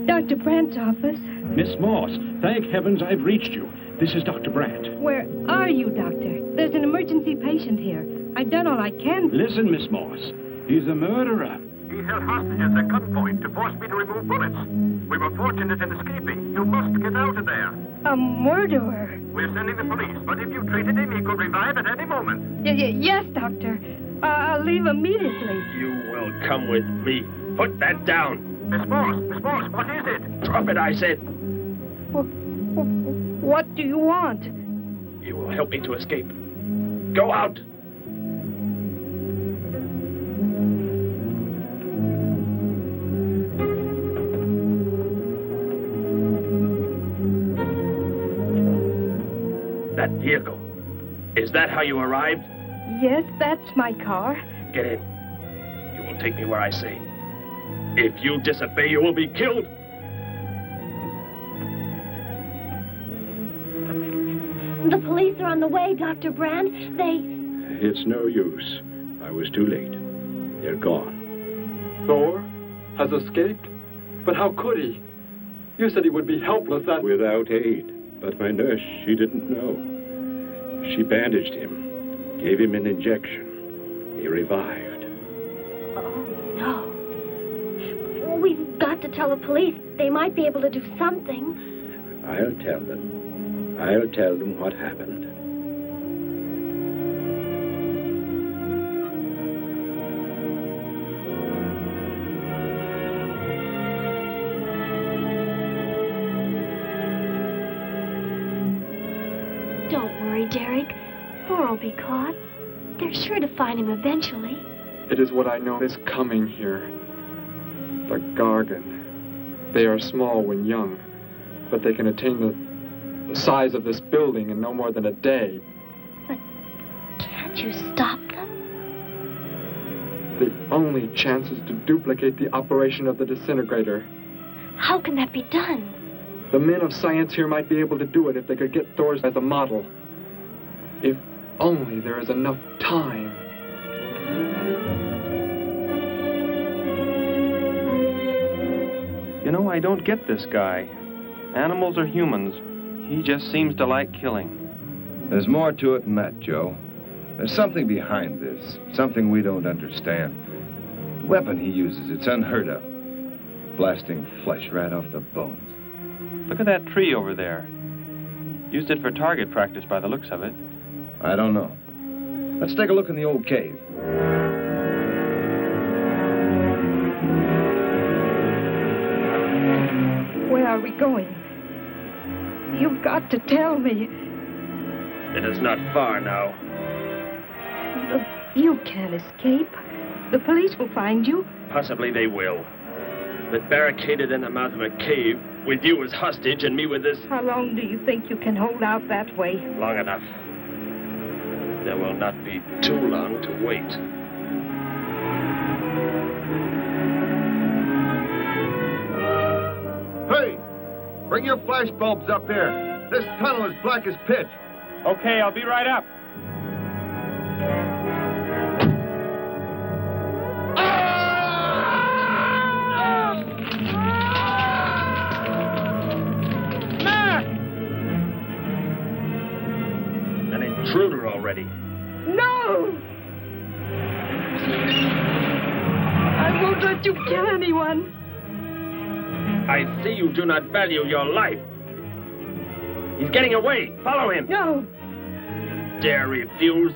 Dr. Brandt's office. Miss Moss, thank heavens I've reached you. This is Dr. Brandt. Where are you, Doctor? There's an emergency patient here. I've done all I can. Listen, Miss Moss. He's a murderer. He held hostages at gunpoint to force me to remove bullets. We were fortunate in escaping. You must get out of there. A murderer? We're sending the police, but if you treated him, he could revive at any moment. Yes, Doctor. I'll leave immediately. You will come with me. Put that down. Miss Morse, what is it? Drop it, I said. What do you want? You will help me to escape. Go out. That vehicle. Is that how you arrived? Yes, that's my car. Get in. You will take me where I say. If you disobey, you will be killed. The police are on the way, Dr. Brandt. It's no use. I was too late. They're gone. Thor has escaped? But how could he? You said he would be helpless at... Without aid. But my nurse, she didn't know. She bandaged him, gave him an injection. He revived. Oh, no. We've got to tell the police. They might be able to do something. I'll tell them. I'll tell them what happened. Don't worry, Derek. Thor will be caught. They're sure to find him eventually. It is what I know is coming here. The Gargon. They are small when young, but they can attain the size of this building in no more than a day. But can't you stop them? The only chance is to duplicate the operation of the disintegrator. How can that be done? The men of science here might be able to do it if they could get Thor's as a model. If only there is enough time. You know, I don't get this guy. Animals or humans, he just seems to like killing. There's more to it than that, Joe. There's something behind this, something we don't understand. The weapon he uses, it's unheard of. Blasting flesh right off the bones. Look at that tree over there. Used it for target practice by the looks of it. I don't know. Let's take a look in the old cave. Where are we going? You've got to tell me. It is not far now. You can't escape. The police will find you. Possibly they will. But barricaded in the mouth of a cave, with you as hostage and me with this... How long do you think you can hold out that way? Long enough. There will not be too long to wait. Hey! Bring your flash bulbs up here. This tunnel is black as pitch. Okay, I'll be right up. An intruder already. No! I won't let you kill anyone. I see you do not value your life. He's getting away. Follow him. No. Dare refuse?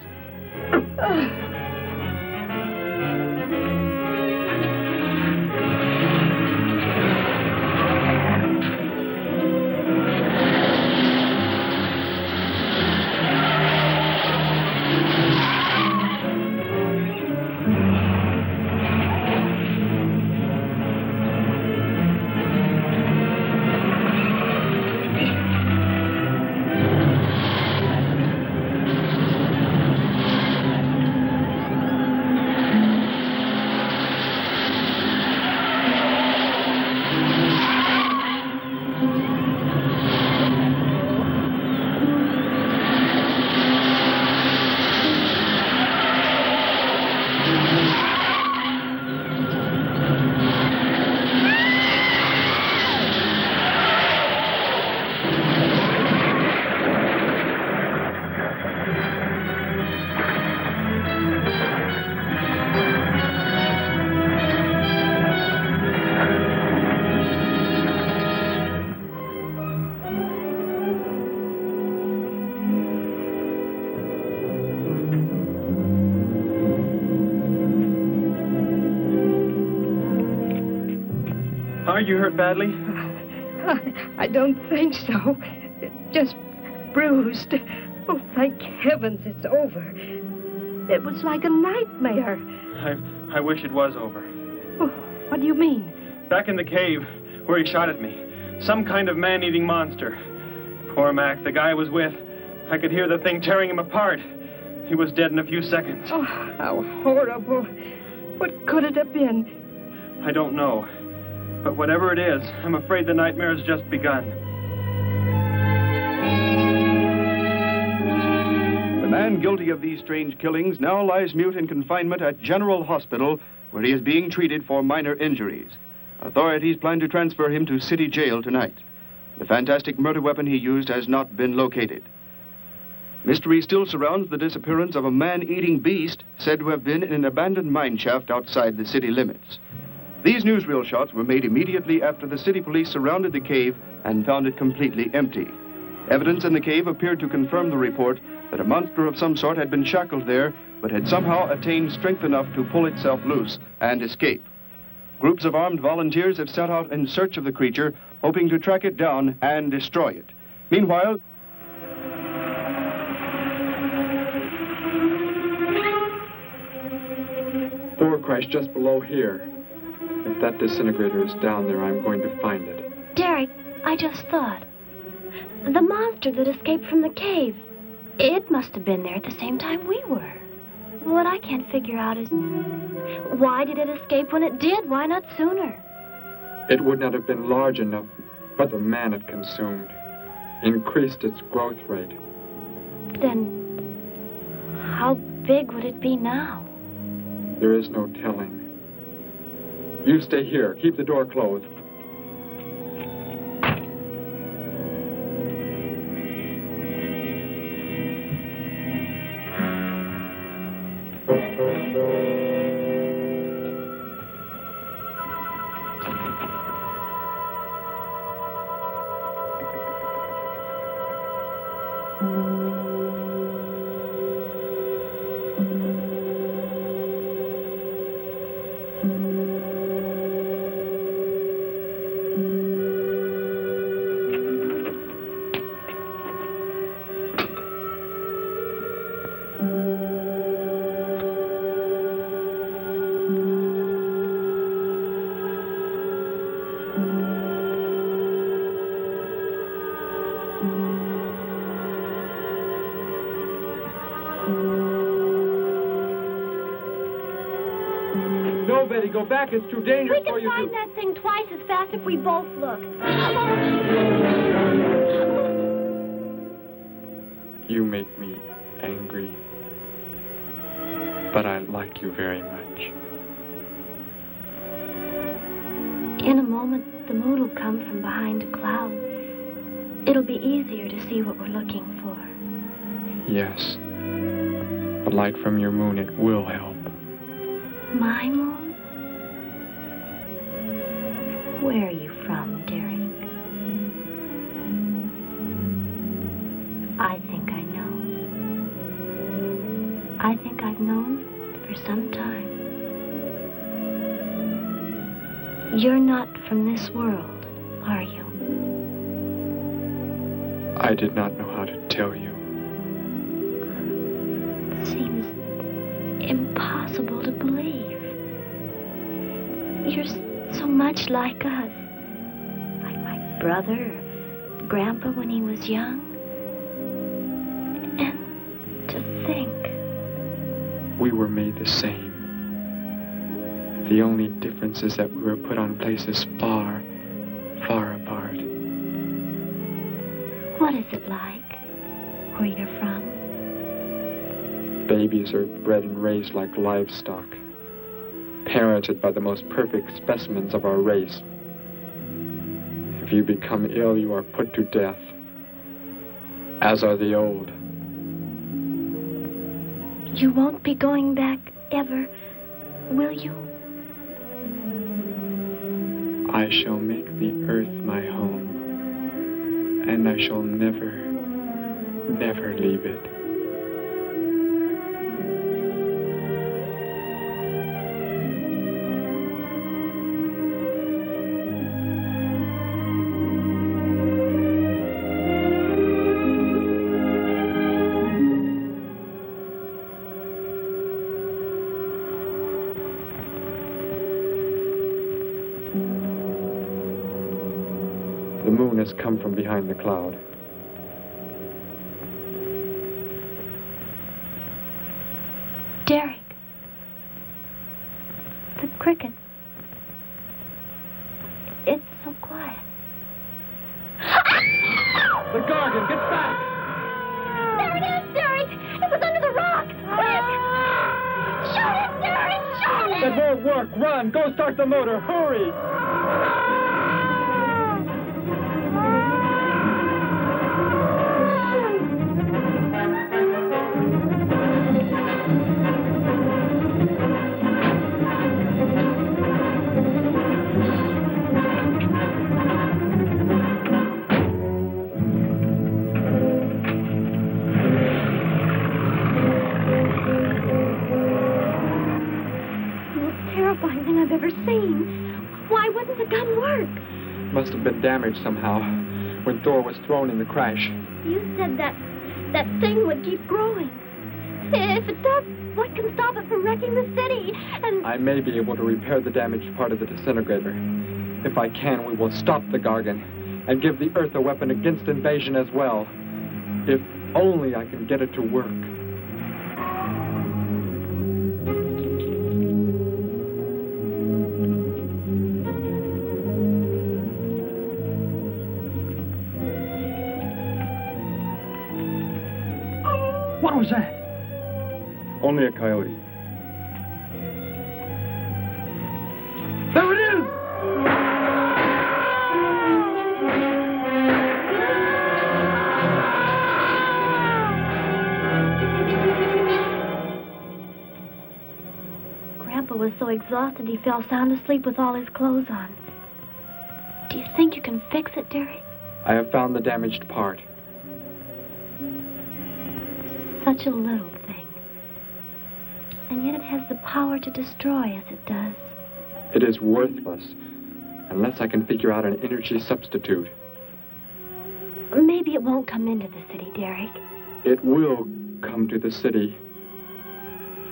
Are you hurt badly? I don't think so. Just bruised. Oh, thank heavens it's over. It was like a nightmare. I wish it was over. Oh, what do you mean? Back in the cave where he shot at me. Some kind of man-eating monster. Poor Mac, the guy I was with. I could hear the thing tearing him apart. He was dead in a few seconds. Oh, how horrible. What could it have been? I don't know. But whatever it is, I'm afraid the nightmare has just begun. The man guilty of these strange killings now lies mute in confinement at General Hospital, where he is being treated for minor injuries. Authorities plan to transfer him to City Jail tonight. The fantastic murder weapon he used has not been located. Mystery still surrounds the disappearance of a man-eating beast said to have been in an abandoned mine shaft outside the city limits. These newsreel shots were made immediately after the city police surrounded the cave and found it completely empty. Evidence in the cave appeared to confirm the report that a monster of some sort had been shackled there, but had somehow attained strength enough to pull itself loose and escape. Groups of armed volunteers have set out in search of the creature, hoping to track it down and destroy it. Meanwhile, Thor crashed just below here. If If that disintegrator is down there, I'm going to find it. Derek, I just thought. The monster that escaped from the cave. It must have been there at the same time we were. What I can't figure out is, why did it escape when it did? Why not sooner? It would not have been large enough, but the man it consumed increased its growth rate. Then, how big would it be now? There is no telling. You stay here. Keep the door closed. Go back. It's too dangerous for you. We can find that thing twice as fast if we both look. You make me angry, but I like you very much. In a moment, the moon will come from behind a cloud. It'll be easier to see what we're looking for. Yes. The light from your moon, it will help. My moon? Where are you from, Derek? I think I know. I think I've known for some time. You're not from this world, are you? I did not know how to tell you. It seems impossible to believe. You're so much like us. Like my brother or Grandpa when he was young. And to think. We were made the same. The only difference is that we were put on places far, far apart. What is it like where you're from? Babies are bred and raised like livestock. Parented by the most perfect specimens of our race. If you become ill, you are put to death, as are the old. You won't be going back ever, will you? I shall make the earth my home, and I shall never, never leave it. Come from behind the cloud. Derek. The cricket. It's so quiet. The Gargon, get back! There it is, Derek! It was under the rock! Quick! Shoot it, Derek! Shoot it! That won't work! Run! Go start the motor! Hurry! Must have been damaged somehow when Thor was thrown in the crash. You said that thing would keep growing. If it does, what can stop it from wrecking the city? And I may be able to repair the damaged part of the disintegrator. If I can, we will stop the Gargon and give the Earth a weapon against invasion as well. If only I can get it to work. What was that? Only a coyote. There it is! Grandpa was so exhausted he fell sound asleep with all his clothes on. Do you think you can fix it, Derek? I have found the damaged part. Such a little thing. And yet it has the power to destroy as it does. It is worthless unless I can figure out an energy substitute. Maybe it won't come into the city, Derek. It will come to the city.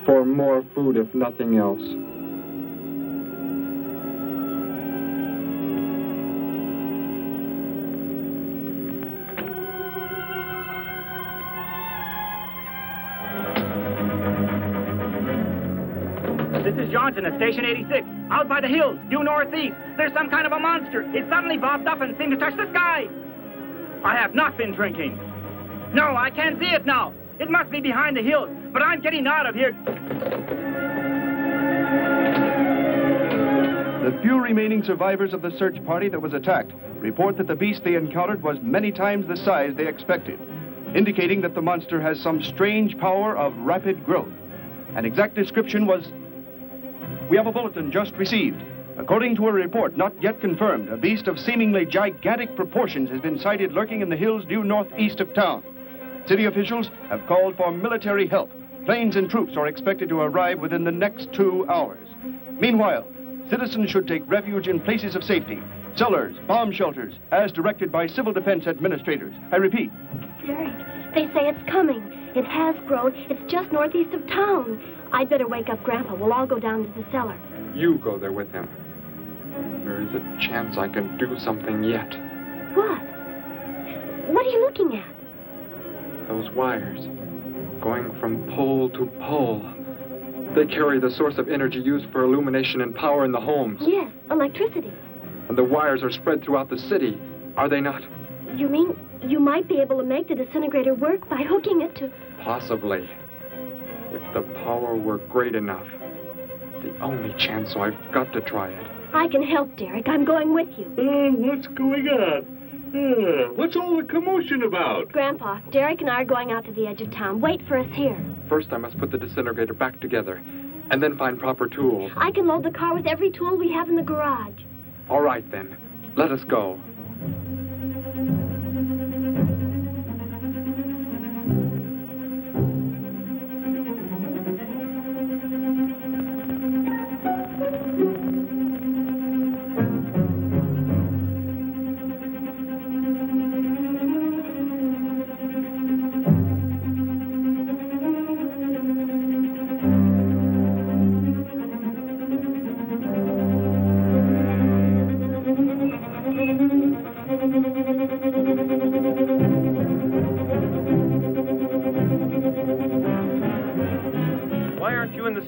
For more food, if nothing else. This is Johnson at Station 86. Out by the hills, due northeast. There's some kind of a monster. It suddenly bobbed up and seemed to touch the sky. I have not been drinking. No, I can't see it now. It must be behind the hills, but I'm getting out of here. The few remaining survivors of the search party that was attacked report that the beast they encountered was many times the size they expected, indicating that the monster has some strange power of rapid growth. An exact description was... We have a bulletin just received. According to a report not yet confirmed, a beast of seemingly gigantic proportions has been sighted lurking in the hills due northeast of town. City officials have called for military help. Planes and troops are expected to arrive within the next 2 hours. Meanwhile, citizens should take refuge in places of safety, cellars, bomb shelters, as directed by civil defense administrators. I repeat. Derek, they say it's coming. It has grown. It's just northeast of town. I'd better wake up Grandpa. We'll all go down to the cellar. You go there with him. There is a chance I can do something yet. What? What are you looking at? Those wires, going from pole to pole. They carry the source of energy used for illumination and power in the homes. Yes, electricity. And the wires are spread throughout the city, are they not? You mean you might be able to make the disintegrator work by hooking it to... Possibly. If the power were great enough. The only chance, so I've got to try it. I can help, Derek. I'm going with you. What's going on? What's all the commotion about? Grandpa, Derek and I are going out to the edge of town. Wait for us here. First, I must put the disintegrator back together, and then find proper tools. I can load the car with every tool we have in the garage. All right, then. Let us go.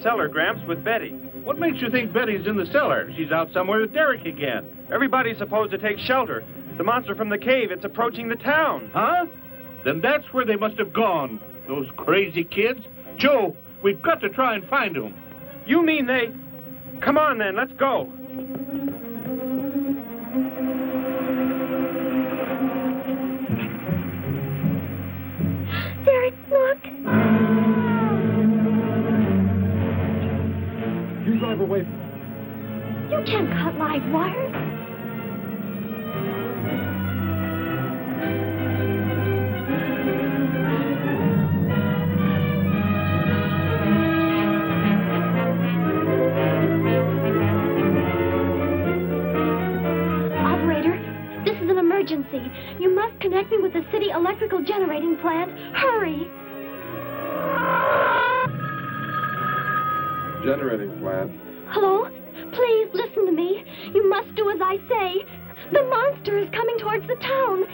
Cellar, Gramps, with Betty. What makes you think Betty's in the cellar? She's out somewhere with Derek again. Everybody's supposed to take shelter. The monster from the cave, it's approaching the town. Huh? Then that's where they must have gone. Those crazy kids. Joe, we've got to try and find them. You mean they... Come on, then, let's go. Derek, look. You drive away. You can't cut live wires. Operator, this is an emergency. You must connect me with the city electrical generating plant. Hurry! generating plant. Hello? Please listen to me. You must do as I say. The monster is coming towards the town.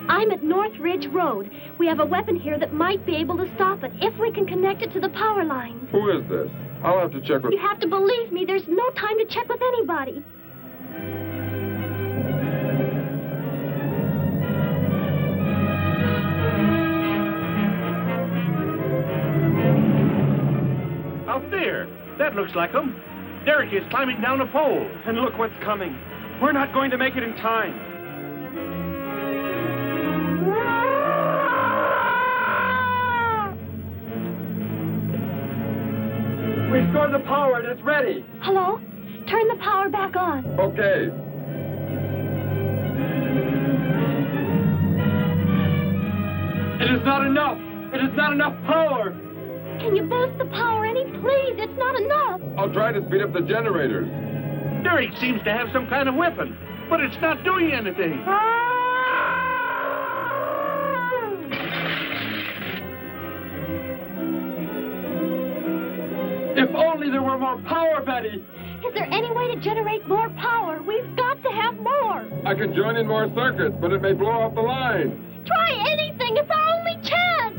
I'm at North Ridge Road. We have a weapon here that might be able to stop it if we can connect it to the power lines. Who is this? I'll have to check with... You have to believe me. There's no time to check with anybody. Out there. That looks like him. Derek is climbing down a pole. And look what's coming. We're not going to make it in time. Restore the power. It is ready. Hello? Turn the power back on. Okay. It is not enough. It is not enough power. Can you boost the power any? Please, it's not enough. I'll try to speed up the generators. Derek seems to have some kind of weapon, but it's not doing anything. If only there were more power, Betty. Is there any way to generate more power? We've got to have more. I can join in more circuits, but it may blow off the line. Try anything. It's our only chance.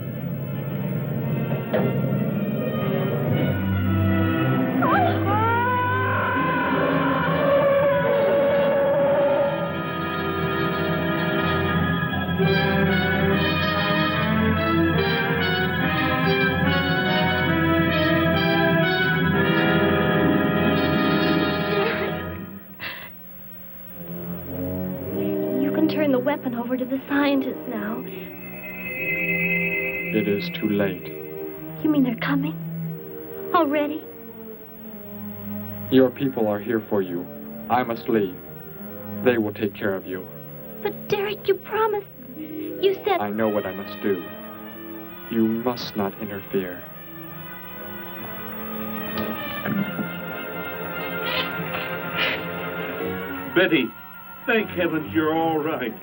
Turn the weapon over to the scientists now. It is too late. You mean they're coming? Already? Your people are here for you. I must leave. They will take care of you. But Derek, you promised. You said... I know what I must do. You must not interfere. Betty, thank heavens you're all right.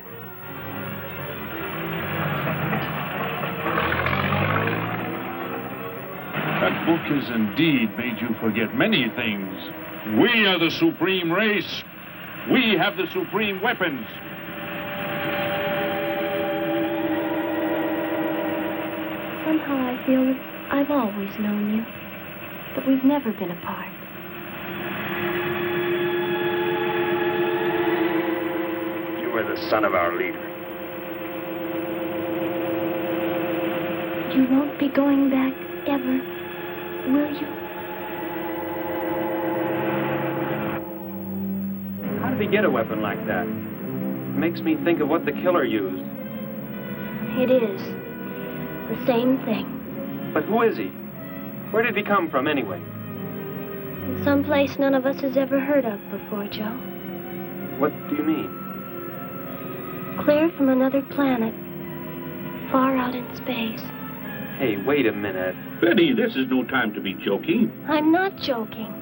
That book has indeed made you forget many things. We are the supreme race. We have the supreme weapons. Somehow I feel that I've always known you, but we've never been apart. You are the son of our leader. You won't be going back ever, will you? How did he get a weapon like that? It makes me think of what the killer used. It is. The same thing. But who is he? Where did he come from, anyway? Someplace none of us has ever heard of before, Joe. What do you mean? Clear from another planet. Far out in space. Hey, wait a minute. Betty, this is no time to be joking. I'm not joking.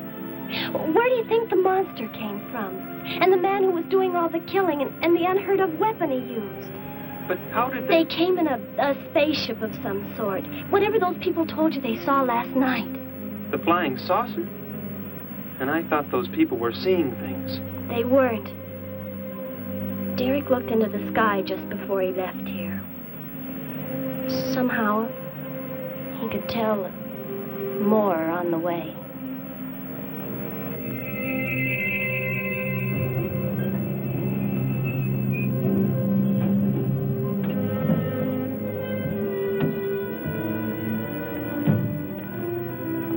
Where do you think the monster came from? And the man who was doing all the killing and the unheard of weapon he used? But how did they came in a spaceship of some sort. Whatever those people told you they saw last night. The flying saucer? And I thought those people were seeing things. They weren't. Derek looked into the sky just before he left here. Somehow, he could tell more on the way.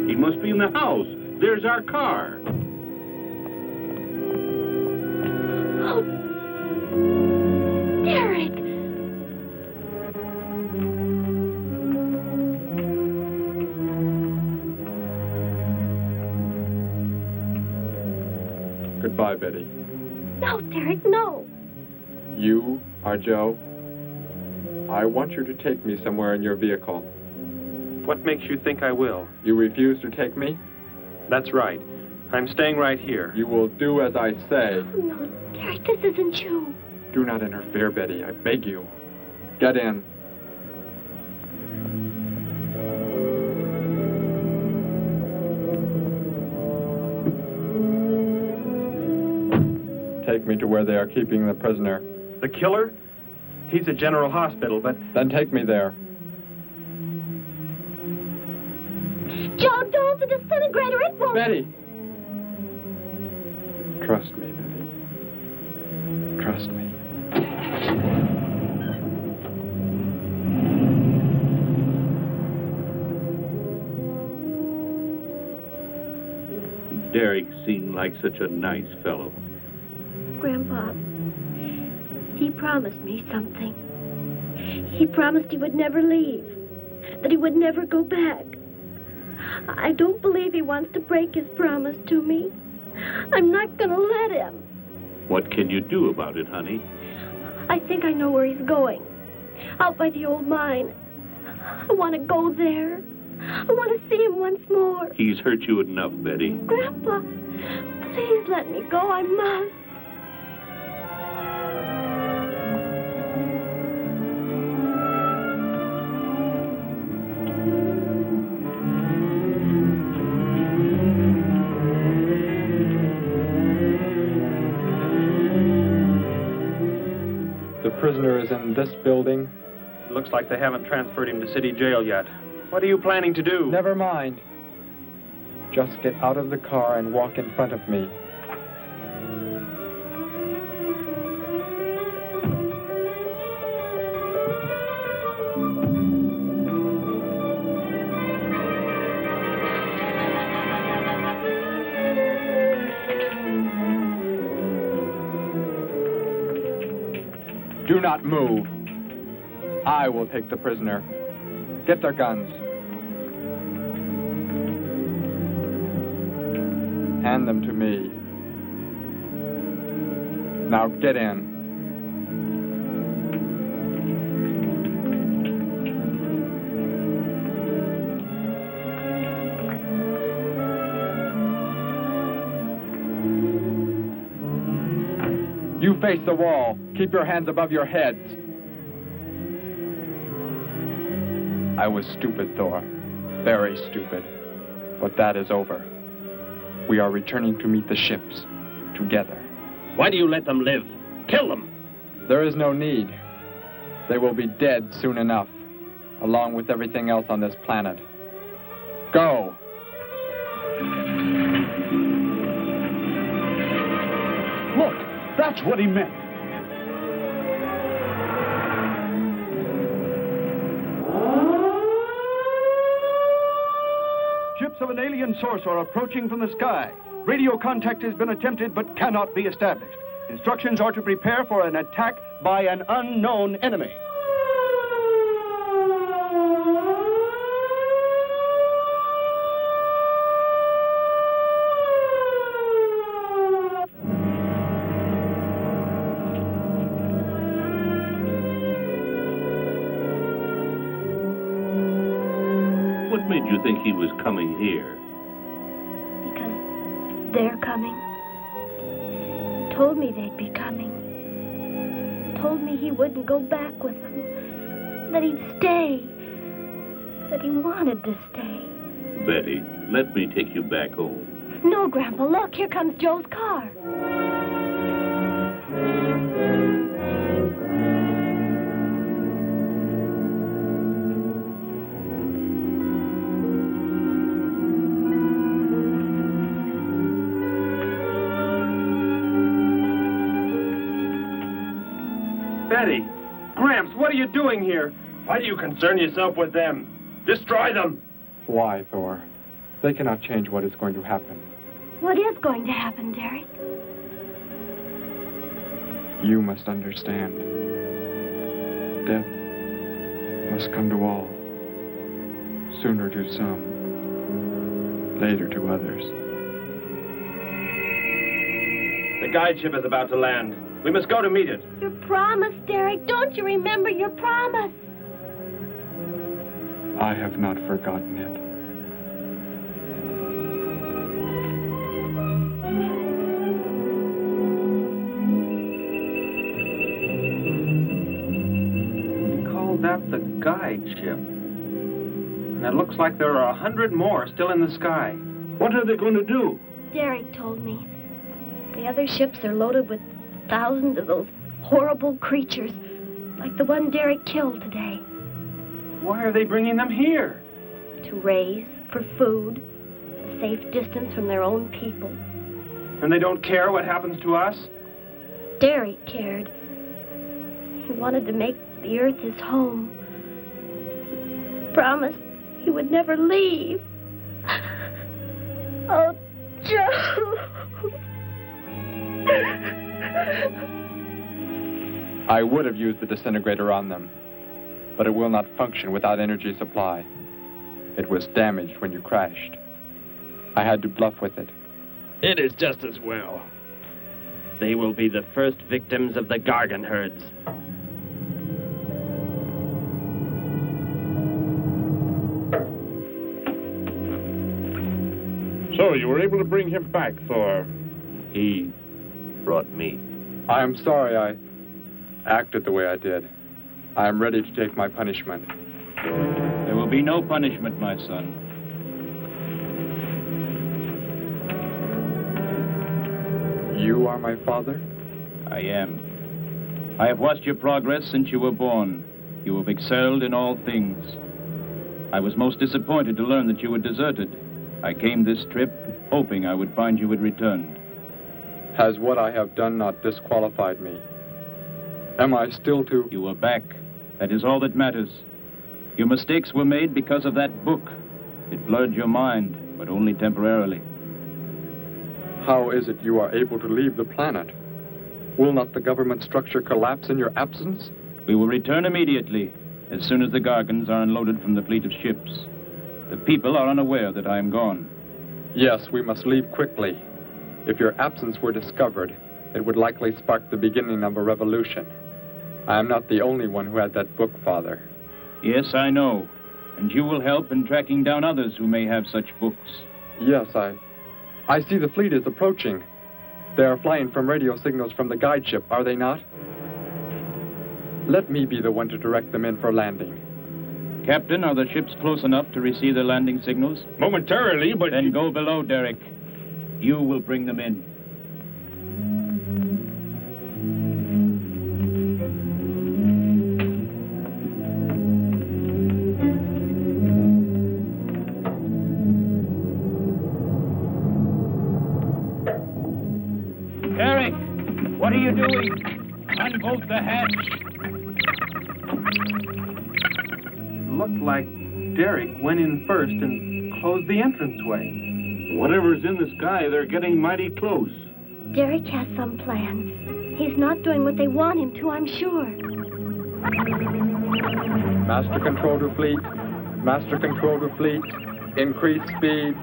He must be in the house. There's our car. Oh, Derek! Goodbye, Betty. No, Derek, no. You are Joe. I want you to take me somewhere in your vehicle. What makes you think I will? You refuse to take me? That's right. I'm staying right here. You will do as I say. Oh, no, Derek, this isn't you. Do not interfere, Betty. I beg you. Get in. me to where they are keeping the prisoner. The killer? He's at General Hospital, but... Then take me there. Joe, don't! The disintegrator, it won't... Betty! Trust me, Betty. Trust me. Derek seemed like such a nice fellow. Grandpa, he promised me something. He promised he would never leave, that he would never go back. I don't believe he wants to break his promise to me. I'm not gonna let him. What can you do about it, honey? I think I know where he's going. Out by the old mine. I want to go there. I want to see him once more. He's hurt you enough, Betty. Grandpa, please let me go. I must. The prisoner is in this building. It looks like they haven't transferred him to city jail yet. What are you planning to do? Never mind. Just get out of the car and walk in front of me. Do not move. I will take the prisoner. Get their guns. Hand them to me. Now get in. You face the wall. Keep your hands above your heads. I was stupid, Thor. Very stupid. But that is over. We are returning to meet the ships. Together. Why do you let them live? Kill them! There is no need. They will be dead soon enough, along with everything else on this planet. Go! Look, that's what he meant. Ships of an alien source are approaching from the sky. Radio contact has been attempted but cannot be established. Instructions are to prepare for an attack by an unknown enemy. What made you think he was coming here? Because they're coming. Told me they'd be coming. Told me he wouldn't go back with them. That he'd stay. That he wanted to stay. Betty, let me take you back home. No, Grandpa, look, here comes Joe's car. Betty! Gramps, what are you doing here? Why do you concern yourself with them? Destroy them! Why, Thor? They cannot change what is going to happen. What is going to happen, Derek? You must understand. Death must come to all. Sooner to some, later to others. The guide ship is about to land. We must go to meet it. Your promise, Derek. Don't you remember your promise? I have not forgotten it. They called that the guide ship. And it looks like there are 100 more still in the sky. What are they going to do? Derek told me. The other ships are loaded with thousands of those horrible creatures, like the one Derek killed today. Why are they bringing them here? To raise, for food, a safe distance from their own people. And they don't care what happens to us? Derek cared. He wanted to make the earth his home. He promised he would never leave. Oh, Joe. I would have used the disintegrator on them, but it will not function without energy supply. It was damaged when you crashed. I had to bluff with it. It is just as well. They will be the first victims of the Gargon herds. So you were able to bring him back, Thor? He brought me. I am sorry I acted the way I did. I am ready to take my punishment. There will be no punishment, my son. You are my father? I am. I have watched your progress since you were born. You have excelled in all things. I was most disappointed to learn that you had deserted. I came this trip hoping I would find you had returned. Has what I have done not disqualified me? Am I still to... You are back. That is all that matters. Your mistakes were made because of that book. It blurred your mind, but only temporarily. How is it you are able to leave the planet? Will not the government structure collapse in your absence? We will return immediately, as soon as the Gargons are unloaded from the fleet of ships. The people are unaware that I am gone. Yes, we must leave quickly. If your absence were discovered, it would likely spark the beginning of a revolution. I am not the only one who had that book, Father. Yes, I know. And you will help in tracking down others who may have such books. Yes, I see the fleet is approaching. They are flying from radio signals from the guide ship, are they not? Let me be the one to direct them in for landing. Captain, are the ships close enough to receive their landing signals? Momentarily, but... Then go below, Derek. You will bring them in. Derek, what are you doing? Unbolt the hatch. Looked like Derek went in first and closed the entranceway. Whatever's in the sky, they're getting mighty close. Derek has some plan. He's not doing what they want him to, I'm sure. Master control to fleet. Master control to fleet. Increase speed.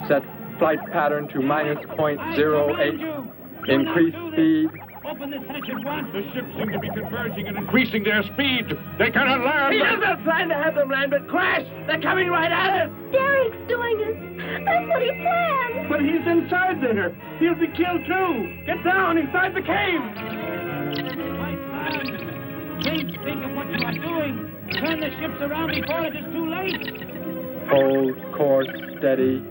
Set flight pattern to -.08. Increase speed. Open this hatch at once. The ships seem to be converging and increasing their speed. They cannot land. He doesn't plan to have them land, but crash. They're coming right at us. Derek's doing it. That's what he planned. But he's inside there. He'll be killed too. Get down inside the cave. My son, please think of what you are doing. Turn the ships around before it is too late. Hold course steady.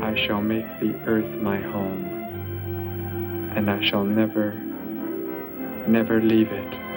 I shall make the earth my home, and I shall never, never leave it.